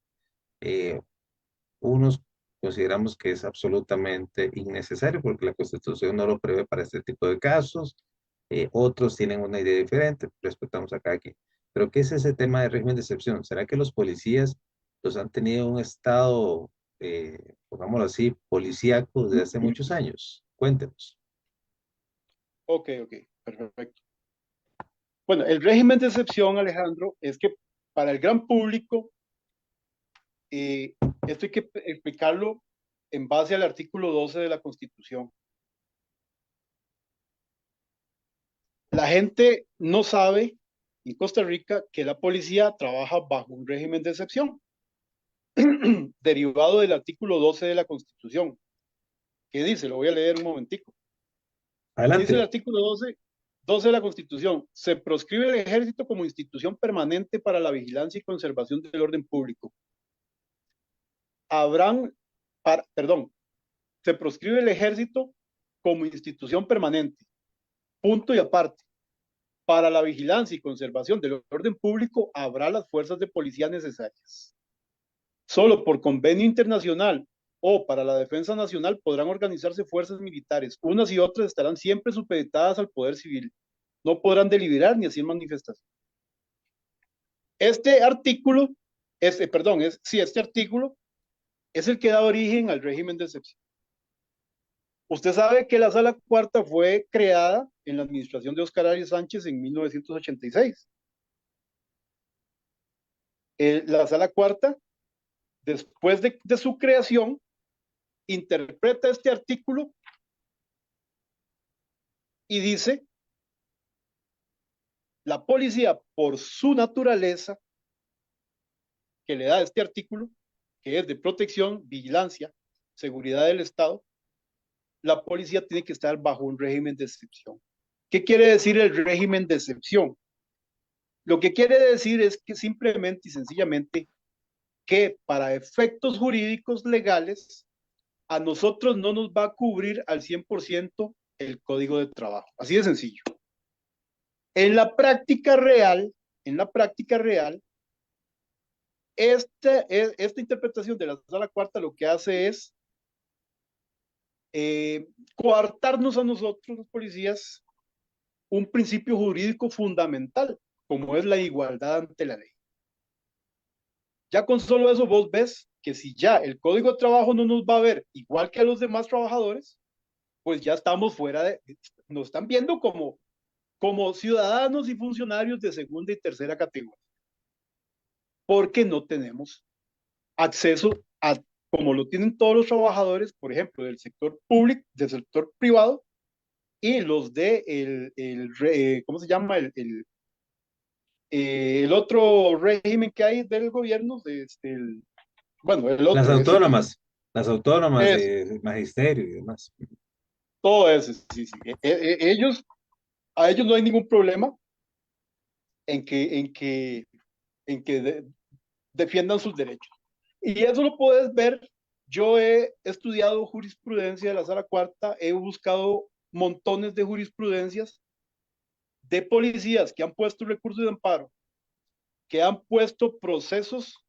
Unos consideramos que es absolutamente innecesario porque la Constitución no lo prevé para este tipo de casos. Otros tienen una idea diferente, respetamos a cada quien. Pero ¿qué es ese tema de régimen de excepción? ¿Será que los policías los han tenido un estado, pongámoslo así, policíaco desde hace muchos años? Cuéntenos. Ok, perfecto. Bueno, el régimen de excepción, Alejandro, es que para el gran público, esto hay que explicarlo en base al artículo 12 de la Constitución. La gente no sabe en Costa Rica que la policía trabaja bajo un régimen de excepción, derivado del artículo 12 de la Constitución. ¿Qué dice? Lo voy a leer un momentico. Dice el Adelante. artículo 12 de la Constitución: se proscribe el ejército como institución permanente para la vigilancia y conservación del orden público. Se proscribe el ejército como institución permanente, punto y aparte. Para la vigilancia y conservación del orden público habrá las fuerzas de policía necesarias. Solo por convenio internacional o para la defensa nacional podrán organizarse fuerzas militares. Unas y otras estarán siempre supeditadas al poder civil. No podrán deliberar ni hacer manifestación. Este artículo, este artículo es el que da origen al régimen de excepción. Usted sabe que la Sala Cuarta fue creada en la administración de Óscar Arias Sánchez en 1986. La Sala Cuarta, después de su creación, interpreta este artículo y dice: la policía, por su naturaleza, que le da este artículo, que es de protección, vigilancia, seguridad del Estado, la policía tiene que estar bajo un régimen de excepción. ¿Qué quiere decir el régimen de excepción? Lo que quiere decir es que simplemente y sencillamente que para efectos jurídicos legales a nosotros no nos va a cubrir al 100% el código de trabajo. Así de sencillo. En la práctica real, esta interpretación de la Sala Cuarta lo que hace es coartarnos a nosotros, los policías, un principio jurídico fundamental, como es la igualdad ante la ley. Ya con solo eso vos ves que si ya el código de trabajo no nos va a ver igual que a los demás trabajadores, pues ya estamos nos están viendo como ciudadanos y funcionarios de segunda y tercera categoría, porque no tenemos acceso a, como lo tienen todos los trabajadores, por ejemplo, del sector público, del sector privado, y los ¿cómo se llama? El otro régimen que hay del gobierno, bueno, el Las otro, autónomas, las autónomas es de magisterio y demás. todo eso, sí. A ellos no hay ningún problema en que defiendan sus derechos. Y eso lo puedes ver. Yo he estudiado jurisprudencia de la Sala Cuarta, he buscado montones de jurisprudencias de policías que han puesto recursos de amparo, que han puesto procesos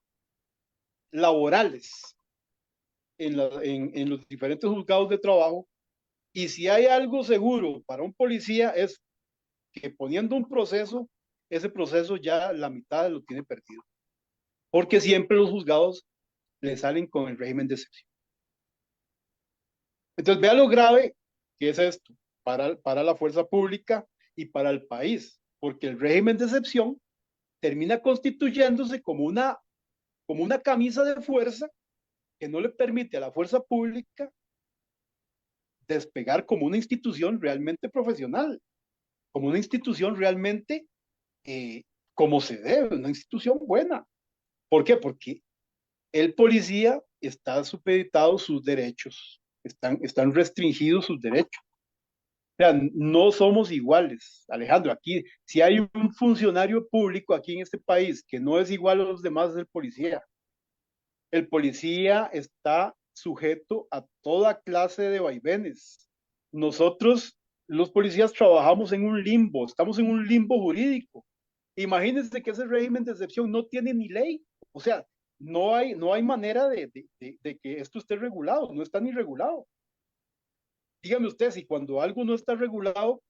laborales en los diferentes juzgados de trabajo. Y si hay algo seguro para un policía es que poniendo un proceso, ese proceso ya la mitad lo tiene perdido. Porque siempre los juzgados le salen con el régimen de excepción. Entonces, vea lo grave que es esto para la fuerza pública y para el país, porque el régimen de excepción termina constituyéndose como una camisa de fuerza que no le permite a la fuerza pública despegar como una institución realmente profesional, como una institución realmente como se debe, una institución buena. ¿Por qué? Porque el policía está supeditado sus derechos, están restringidos sus derechos. O sea, no somos iguales, Alejandro. Aquí, si hay un funcionario público aquí en este país que no es igual a los demás, es el policía. El policía está sujeto a toda clase de vaivenes. Nosotros, los policías, trabajamos en un limbo, estamos en un limbo jurídico. Imagínense que ese régimen de excepción no tiene ni ley. O sea, no hay manera de que esto esté regulado, no está ni regulado. Dígame usted, si cuando algo no está regulado,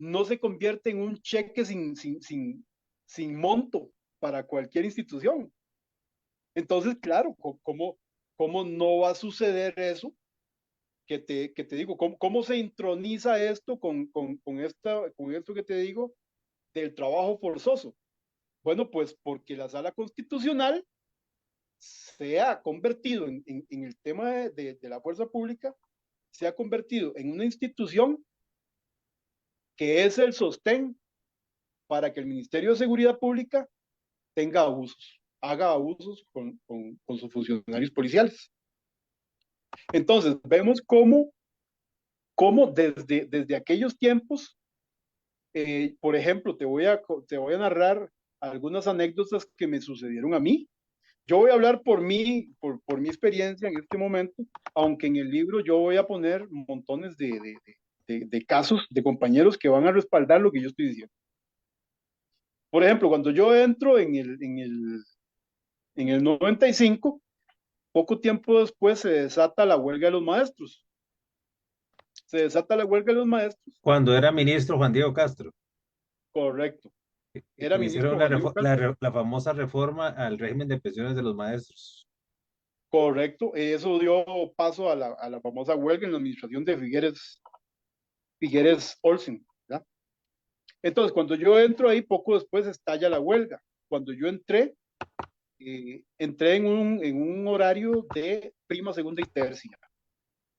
no se convierte en un cheque sin monto para cualquier institución. Entonces, claro, ¿cómo no va a suceder eso que te digo, ¿cómo se introniza esto con esto que te digo del trabajo forzoso? Bueno, pues porque la Sala Constitucional se ha convertido en el tema de la fuerza pública, se ha convertido en una institución que es el sostén para que el Ministerio de Seguridad Pública tenga abusos, haga abusos con sus funcionarios policiales. Entonces, vemos cómo desde aquellos tiempos, por ejemplo, te voy a narrar algunas anécdotas que me sucedieron a mí. Yo voy a hablar por mi experiencia en este momento, aunque en el libro yo voy a poner montones de casos de compañeros que van a respaldar lo que yo estoy diciendo. Por ejemplo, cuando yo entro en el 95, poco tiempo después se desata la huelga de los maestros. Se desata la huelga de los maestros. Cuando era ministro Juan Diego Castro, Correcto. Era que hicieron ministro Juan Diego Castro. la famosa reforma al régimen de pensiones de los maestros. Correcto. Eso dio paso a la famosa huelga en la administración de Figueres Olsen, ¿verdad? Entonces, cuando yo entro ahí, poco después estalla la huelga. Cuando yo entré en un horario de prima, segunda y tercia.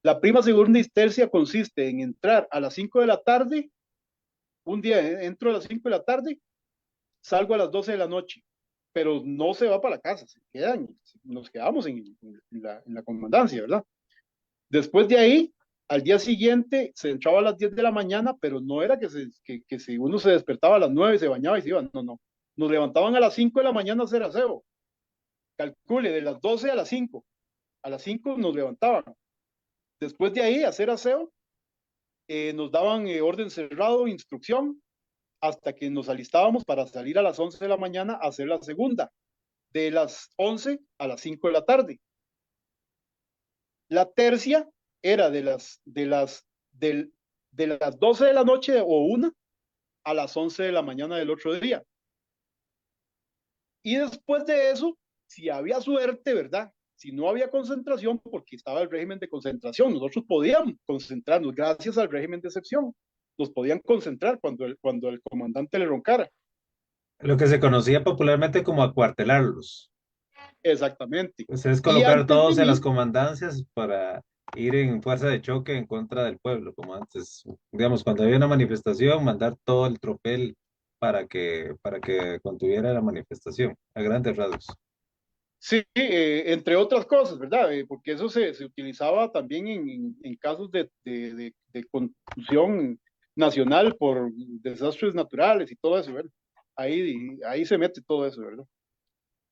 La prima, segunda y tercia consiste en entrar a las 5 de la tarde, un día entro a las 5 de la tarde, salgo a las 12 de la noche, pero no se va para la casa, nos quedamos en la comandancia, ¿verdad? Después de ahí, al día siguiente, se entraba a las 10 de la mañana, pero no era que si uno se despertaba a las 9, se bañaba y se iba, no, no. Nos levantaban a las 5 de la mañana a hacer aseo. Calcule, de las 12 a las 5. A las 5 nos levantaban. Después de ahí, hacer aseo, nos daban orden cerrado, instrucción, hasta que nos alistábamos para salir a las 11 de la mañana a hacer la segunda, de las 11 a las 5 de la tarde. La tercia era de las 12 de la noche o 1 a las 11 de la mañana del otro día. Y después de eso, si había suerte, ¿verdad? Si no había concentración, porque estaba el régimen de concentración, nosotros podíamos concentrarnos gracias al régimen de excepción. Nos podían concentrar cuando el comandante le roncara. Lo que se conocía popularmente como acuartelarlos. Exactamente. Pues es Y colocar antes todos de en las mí, comandancias para ir en fuerza de choque en contra del pueblo, como antes. Digamos, cuando había una manifestación, mandar todo el tropel para que contuviera la manifestación, a grandes rasgos. sí, entre otras cosas, ¿verdad? Porque eso se utilizaba también en casos de confusión nacional por desastres naturales y todo eso, ¿verdad? Ahí se mete todo eso, ¿verdad?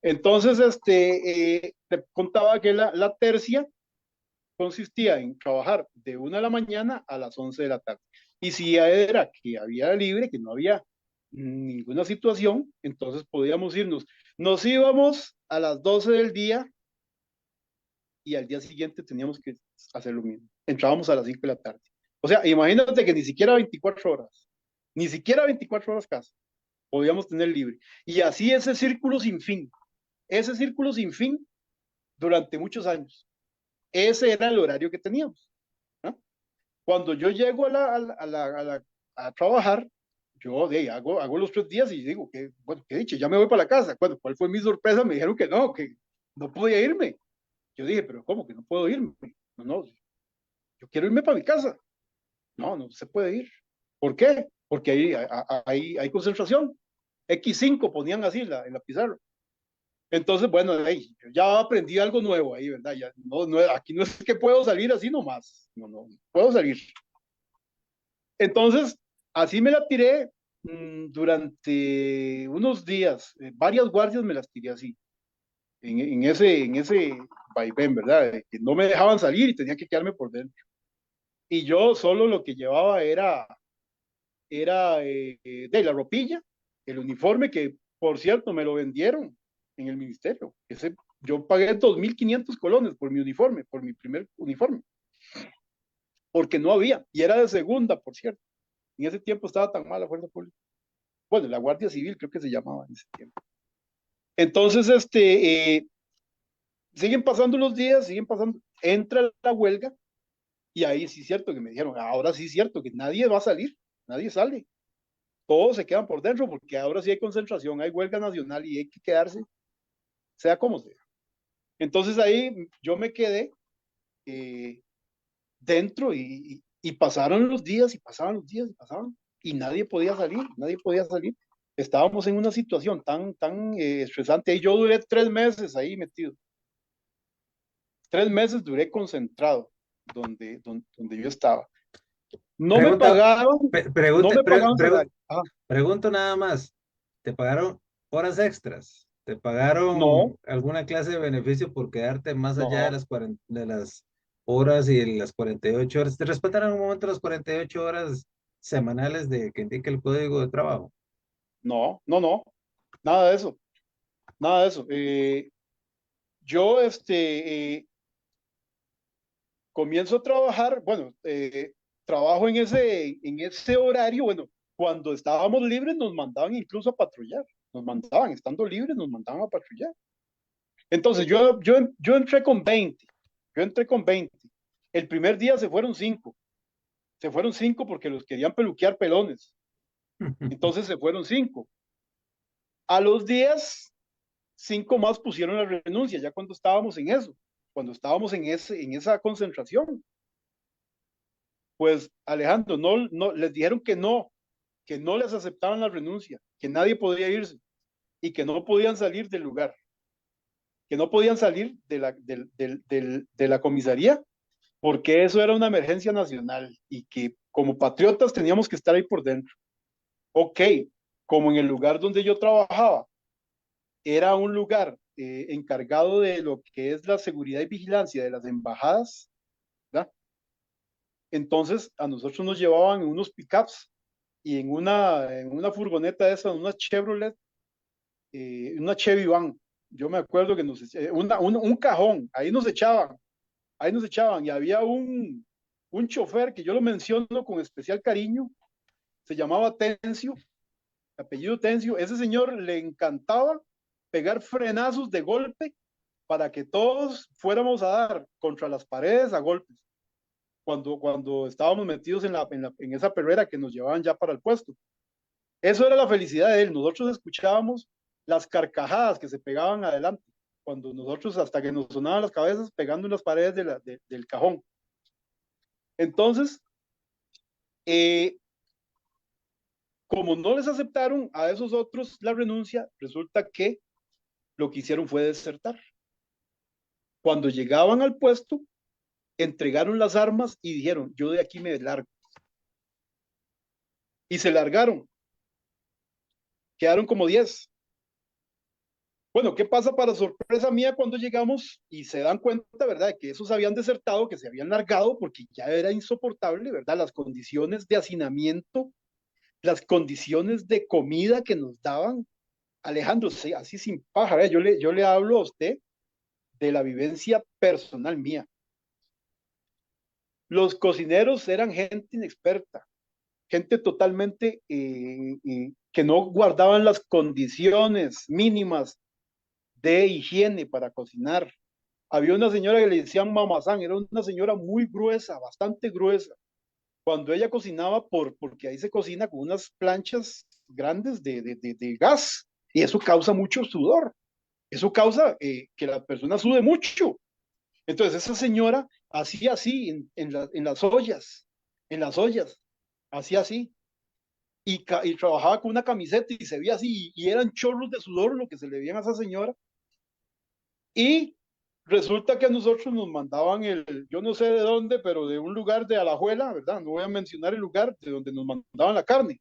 Entonces, te contaba que la tercia consistía en trabajar de 1 de la mañana a las 11 de la tarde. Y si era que había libre, que no había ninguna situación, entonces podíamos irnos. Nos íbamos a las 12 del día y al día siguiente teníamos que hacer lo mismo. Entrábamos a las 5 de la tarde. O sea, imagínate que ni siquiera 24 horas, ni siquiera 24 horas casi, podíamos tener libre. Y así ese círculo sin fin durante muchos años. Ese era el horario que teníamos, ¿no? Cuando yo llego a trabajar, yo hago los 3 días y digo, bueno, qué dicho, ya me voy para la casa. ¿Cuál fue mi sorpresa? Me dijeron que no podía irme. Yo dije, pero ¿cómo que no puedo irme? No, no, yo quiero irme para mi casa. No, no se puede ir. ¿Por qué? Porque ahí hay concentración. X5 ponían así en la pizarra. Entonces, bueno, yo ya aprendí algo nuevo ahí, ¿verdad? Ya, aquí no es que puedo salir así nomás. No puedo salir. Entonces, así me la tiré durante unos días. Varias guardias me las tiré así, en ese vaivén, ¿verdad? Que no me dejaban salir y tenía que quedarme por dentro. Y yo solo lo que llevaba era de la ropilla, el uniforme, que por cierto me lo vendieron en el ministerio. Yo pagué 2.500 colones por mi uniforme, por mi primer uniforme, porque no había, y era de segunda, por cierto. En ese tiempo estaba tan mal la fuerza pública. Bueno, la Guardia Civil creo que se llamaba en ese tiempo. Entonces, siguen pasando los días, entra la huelga, Y ahí sí es cierto que me dijeron, ahora sí es cierto que nadie va a salir, nadie sale. Todos se quedan por dentro porque ahora sí hay concentración, hay huelga nacional y hay que quedarse, sea como sea. Entonces ahí yo me quedé eh, dentro y pasaron los días y pasaban los días y pasaban y nadie podía salir, nadie podía salir. Estábamos en una situación tan estresante y yo duré 3 meses ahí metido. 3 meses duré concentrado donde yo estaba. No me Pregunta, pagaban, no me pagaban salario. Ah, pregunto nada más. ¿Te pagaron horas extras? ¿Te no, pagaron alguna clase de beneficio por quedarte más allá de no, las, de las horas y de las 48 horas? ¿Te respetaron en un momento las 48 horas semanales de que indica el código de trabajo? no, nada de eso, nada de eso. Yo comienzo a trabajar, bueno, trabajo en ese horario, bueno, cuando estábamos libres nos mandaban incluso a patrullar, nos mandaban, estando libres, nos mandaban a patrullar. Entonces yo entré con 20, yo entré con 20. El primer día se fueron 5 porque los querían peluquear pelones, entonces se fueron 5. A los días, 5 más pusieron la renuncia, ya cuando estábamos en eso, cuando estábamos en esa concentración. Pues Alejandro, no, les dijeron que no les aceptaban la renuncia, que nadie podía irse y que no podían salir del lugar, que no podían salir de la comisaría porque eso era una emergencia nacional y que como patriotas teníamos que estar ahí por dentro. Ok, como en el lugar donde yo trabajaba era un lugar encargado de lo que es la seguridad y vigilancia de las embajadas, ¿verdad? Entonces a nosotros nos llevaban en unos pickups y en una furgoneta de esas, una Chevrolet, una Chevy Van. Yo me acuerdo que un cajón, ahí nos echaban y había un chofer que yo lo menciono con especial cariño, se llamaba Tencio, apellido Tencio. Ese señor le encantaba pegar frenazos de golpe para que todos fuéramos a dar contra las paredes a golpes cuando estábamos metidos en esa perrera que nos llevaban ya para el puesto. Eso era la felicidad de él. Nosotros escuchábamos las carcajadas que se pegaban adelante, cuando nosotros hasta que nos sonaban las cabezas pegando en las paredes del cajón. Entonces, eh, como no les aceptaron a esos otros la renuncia, resulta que lo que hicieron fue desertar. Cuando llegaban al puesto, entregaron las armas y dijeron, yo de aquí me largo. Y se largaron. Quedaron como 10. Bueno, ¿qué pasa para sorpresa mía cuando llegamos y se dan cuenta, verdad, que esos habían desertado, que se habían largado porque ya era insoportable, verdad, las condiciones de hacinamiento, las condiciones de comida que nos daban? Alejandro, sí, así sin paja, ¿verdad? Yo le hablo a usted de la vivencia personal mía. Los cocineros eran gente inexperta, gente totalmente que no guardaban las condiciones mínimas de higiene para cocinar. Había una señora que le decían mamazán, era una señora muy gruesa, bastante gruesa. Cuando ella cocinaba, porque ahí se cocina con unas planchas grandes de gas, y eso causa mucho sudor, eso causa que la persona sude mucho. Entonces esa señora hacía así en las ollas, hacía así, y trabajaba con una camiseta y se veía así, y eran chorros de sudor lo que se le veían a esa señora. Y resulta que a nosotros nos mandaban yo no sé de dónde, pero de un lugar de Alajuela, ¿verdad? No voy a mencionar el lugar de donde nos mandaban la carne.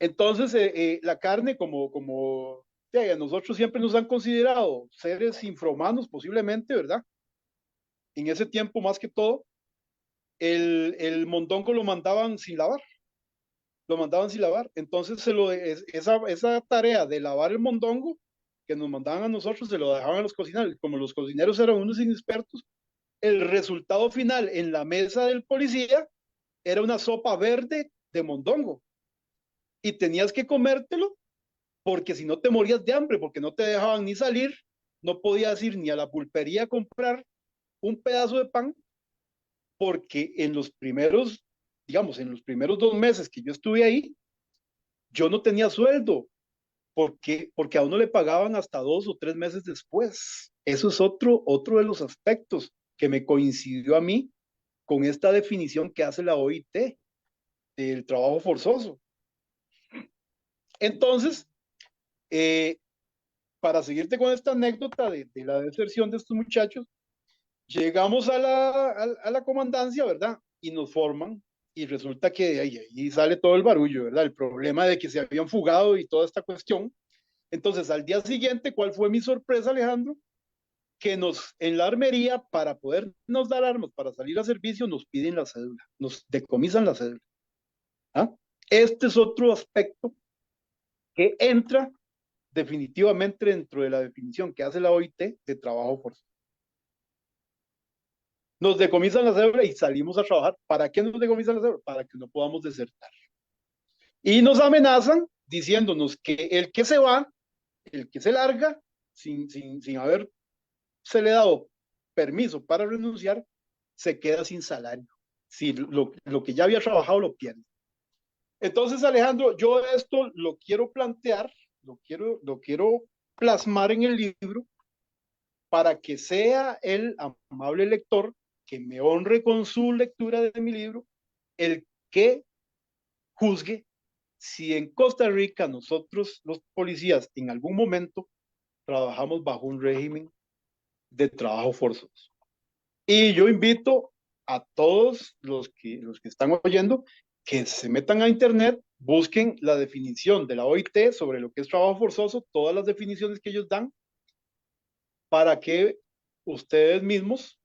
Entonces, la carne, a nosotros siempre nos han considerado seres infrahumanos, posiblemente, ¿verdad? En ese tiempo, más que todo, el mondongo lo mandaban sin lavar. Lo mandaban sin lavar. Entonces, esa tarea de lavar el mondongo que nos mandaban a nosotros, se lo dejaban a los cocineros. Como los cocineros eran unos inexpertos, el resultado final en la mesa del policía era una sopa verde de mondongo. Y tenías que comértelo porque si no te morías de hambre, porque no te dejaban ni salir, no podías ir ni a la pulpería a comprar un pedazo de pan, porque en los primeros, digamos, en los primeros 2 meses que yo estuve ahí, yo no tenía sueldo, porque a uno le pagaban hasta 2 o 3 meses después. Eso es otro de los aspectos que me coincidió a mí con esta definición que hace la OIT del trabajo forzoso. Entonces, eh, para seguirte con esta anécdota de la deserción de estos muchachos, llegamos a la comandancia, ¿verdad? Y nos forman, y resulta que de ahí sale todo el barullo, ¿verdad? El problema de que se habían fugado y toda esta cuestión. Entonces, al día siguiente, ¿cuál fue mi sorpresa, Alejandro? Que en la armería, para podernos dar armas, para salir a servicio, nos piden la cédula, nos decomisan la cédula. ¿Ah? Este es otro aspecto que entra definitivamente dentro de la definición que hace la OIT de trabajo forzoso. Nos decomisan la cédula y salimos a trabajar. ¿Para qué nos decomisan la cédula? Para que no podamos desertar. Y nos amenazan diciéndonos que el que se va, el que se larga, sin haber se le ha dado permiso para renunciar, se queda sin salario. Si lo que ya había trabajado lo pierde. Entonces, Alejandro, yo esto lo quiero plantear, lo quiero plasmar en el libro para que sea el amable lector que me honre con su lectura de mi libro, el que juzgue si en Costa Rica nosotros, los policías, en algún momento trabajamos bajo un régimen de trabajo forzoso. Y yo invito a todos los que están oyendo que se metan a internet, busquen la definición de la OIT sobre lo que es trabajo forzoso, todas las definiciones que ellos dan, para que ustedes mismos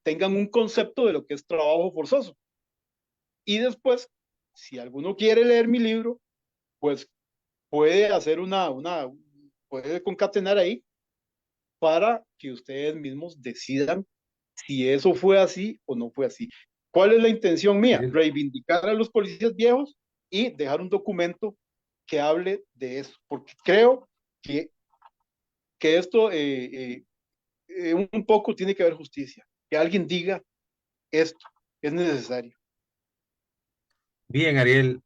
tengan un concepto de lo que es trabajo forzoso. Y después, si alguno quiere leer mi libro, pues puede hacer puede concatenar ahí para que ustedes mismos decidan si eso fue así o no fue así. ¿Cuál es la intención mía? Ariel, Reivindicar a los policías viejos y dejar un documento que hable de eso, porque creo que esto un poco tiene que haber justicia, que alguien diga esto es necesario. bien, Ariel,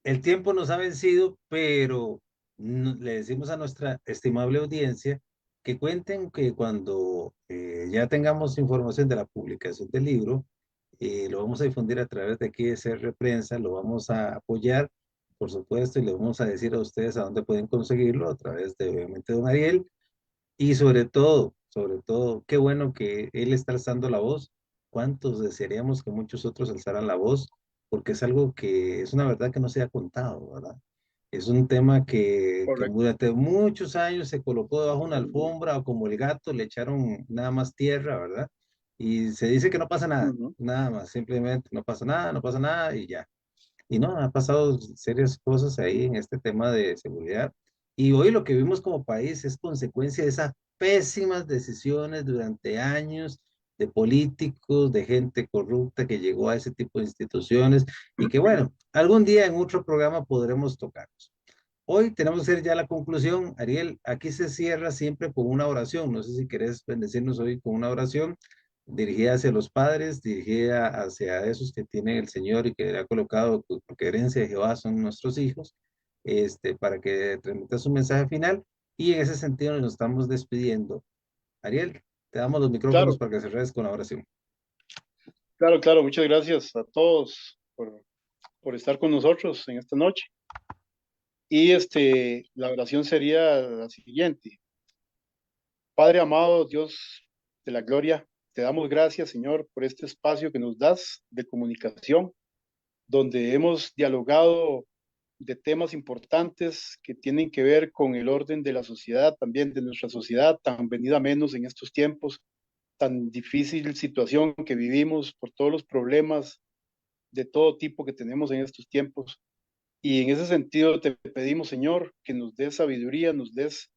el tiempo nos ha vencido, pero le decimos a nuestra estimable audiencia que cuenten que cuando ya tengamos información de la publicación del libro, lo vamos a difundir a través de aquí de CR Prensa, lo vamos a apoyar, por supuesto, y le vamos a decir a ustedes a dónde pueden conseguirlo, a través de, obviamente, don Ariel, y sobre todo, qué bueno que él está alzando la voz. ¿Cuántos desearíamos que muchos otros alzaran la voz? Porque es algo que es una verdad que no se ha contado, ¿verdad? Es un tema que Correcto. durante muchos años se colocó debajo de una alfombra o como el gato le echaron nada más tierra, ¿verdad? Y se dice que no pasa nada, Uh -huh. nada más, simplemente no pasa nada, no pasa nada y ya. Y no, ha pasado serias cosas ahí en este tema de seguridad. Y hoy lo que vimos como país es consecuencia de esas pésimas decisiones durante años de políticos, de gente corrupta que llegó a ese tipo de instituciones y que bueno, algún día en otro programa podremos tocarlos. Hoy tenemos que hacer ya la conclusión. Ariel, aquí se cierra siempre con una oración. No sé si querés bendecirnos hoy con una oración dirigida hacia los padres, dirigida hacia esos que tiene el Señor y que le ha colocado, porque herencia de Jehová son nuestros hijos, para que transmita su mensaje final. Y en ese sentido nos estamos despidiendo. Ariel, te damos los micrófonos Claro, para que cerres con la oración. claro. Muchas gracias a todos por estar con nosotros en esta noche. Y la oración sería la siguiente. Padre amado, Dios de la gloria, te damos gracias, Señor, por este espacio que nos das de comunicación, donde hemos dialogado de temas importantes que tienen que ver con el orden de la sociedad, también de nuestra sociedad, tan venida menos en estos tiempos, tan difícil situación que vivimos por todos los problemas de todo tipo que tenemos en estos tiempos. Y en ese sentido te pedimos, Señor, que nos des sabiduría, nos des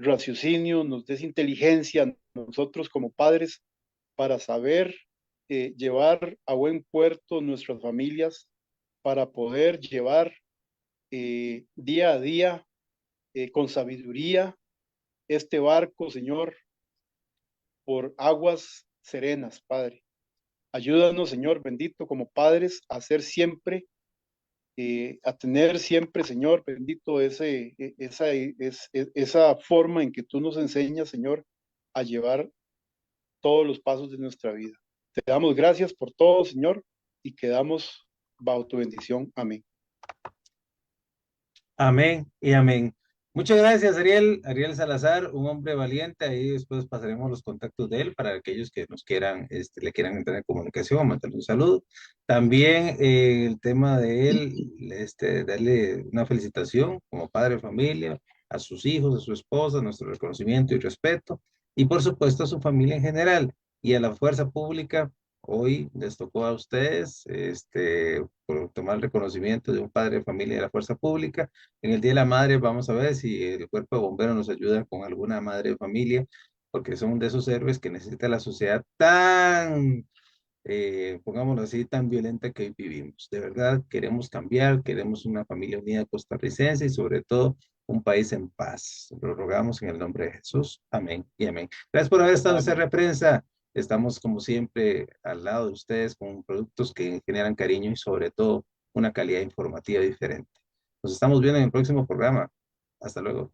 raciocinio, nos des inteligencia nosotros como padres para saber llevar a buen puerto nuestras familias, para poder llevar día a día con sabiduría este barco, Señor, por aguas serenas, Padre. Ayúdanos, Señor bendito, como padres, a ser siempre, a tener siempre, Señor bendito, esa forma en que tú nos enseñas, Señor, a llevar todos los pasos de nuestra vida. Te damos gracias por todo, Señor, y quedamos bajo tu bendición. Amén. Amén y amén. Muchas gracias, Ariel. Ariel Salazar, un hombre valiente. Ahí después pasaremos los contactos de él para aquellos que nos quieran, le quieran entrar en comunicación, mandarle un saludo. También el tema de él, darle una felicitación como padre de familia, a sus hijos, a su esposa, nuestro reconocimiento y respeto. Y por supuesto a su familia en general y a la fuerza pública. Hoy les tocó a ustedes, por tomar el reconocimiento de un padre de familia de la fuerza pública. En el Día de la Madre vamos a ver si el cuerpo de bomberos nos ayuda con alguna madre de familia, porque son de esos héroes que necesita la sociedad tan, pongámoslo así, tan violenta que hoy vivimos. De verdad, queremos cambiar, queremos una familia unida costarricense y sobre todo un país en paz. Lo rogamos en el nombre de Jesús. Amén y amén. Gracias por haber estado en Amén. CR Prensa. Estamos como siempre al lado de ustedes con productos que generan cariño y sobre todo una calidad informativa diferente. Nos estamos viendo en el próximo programa. Hasta luego.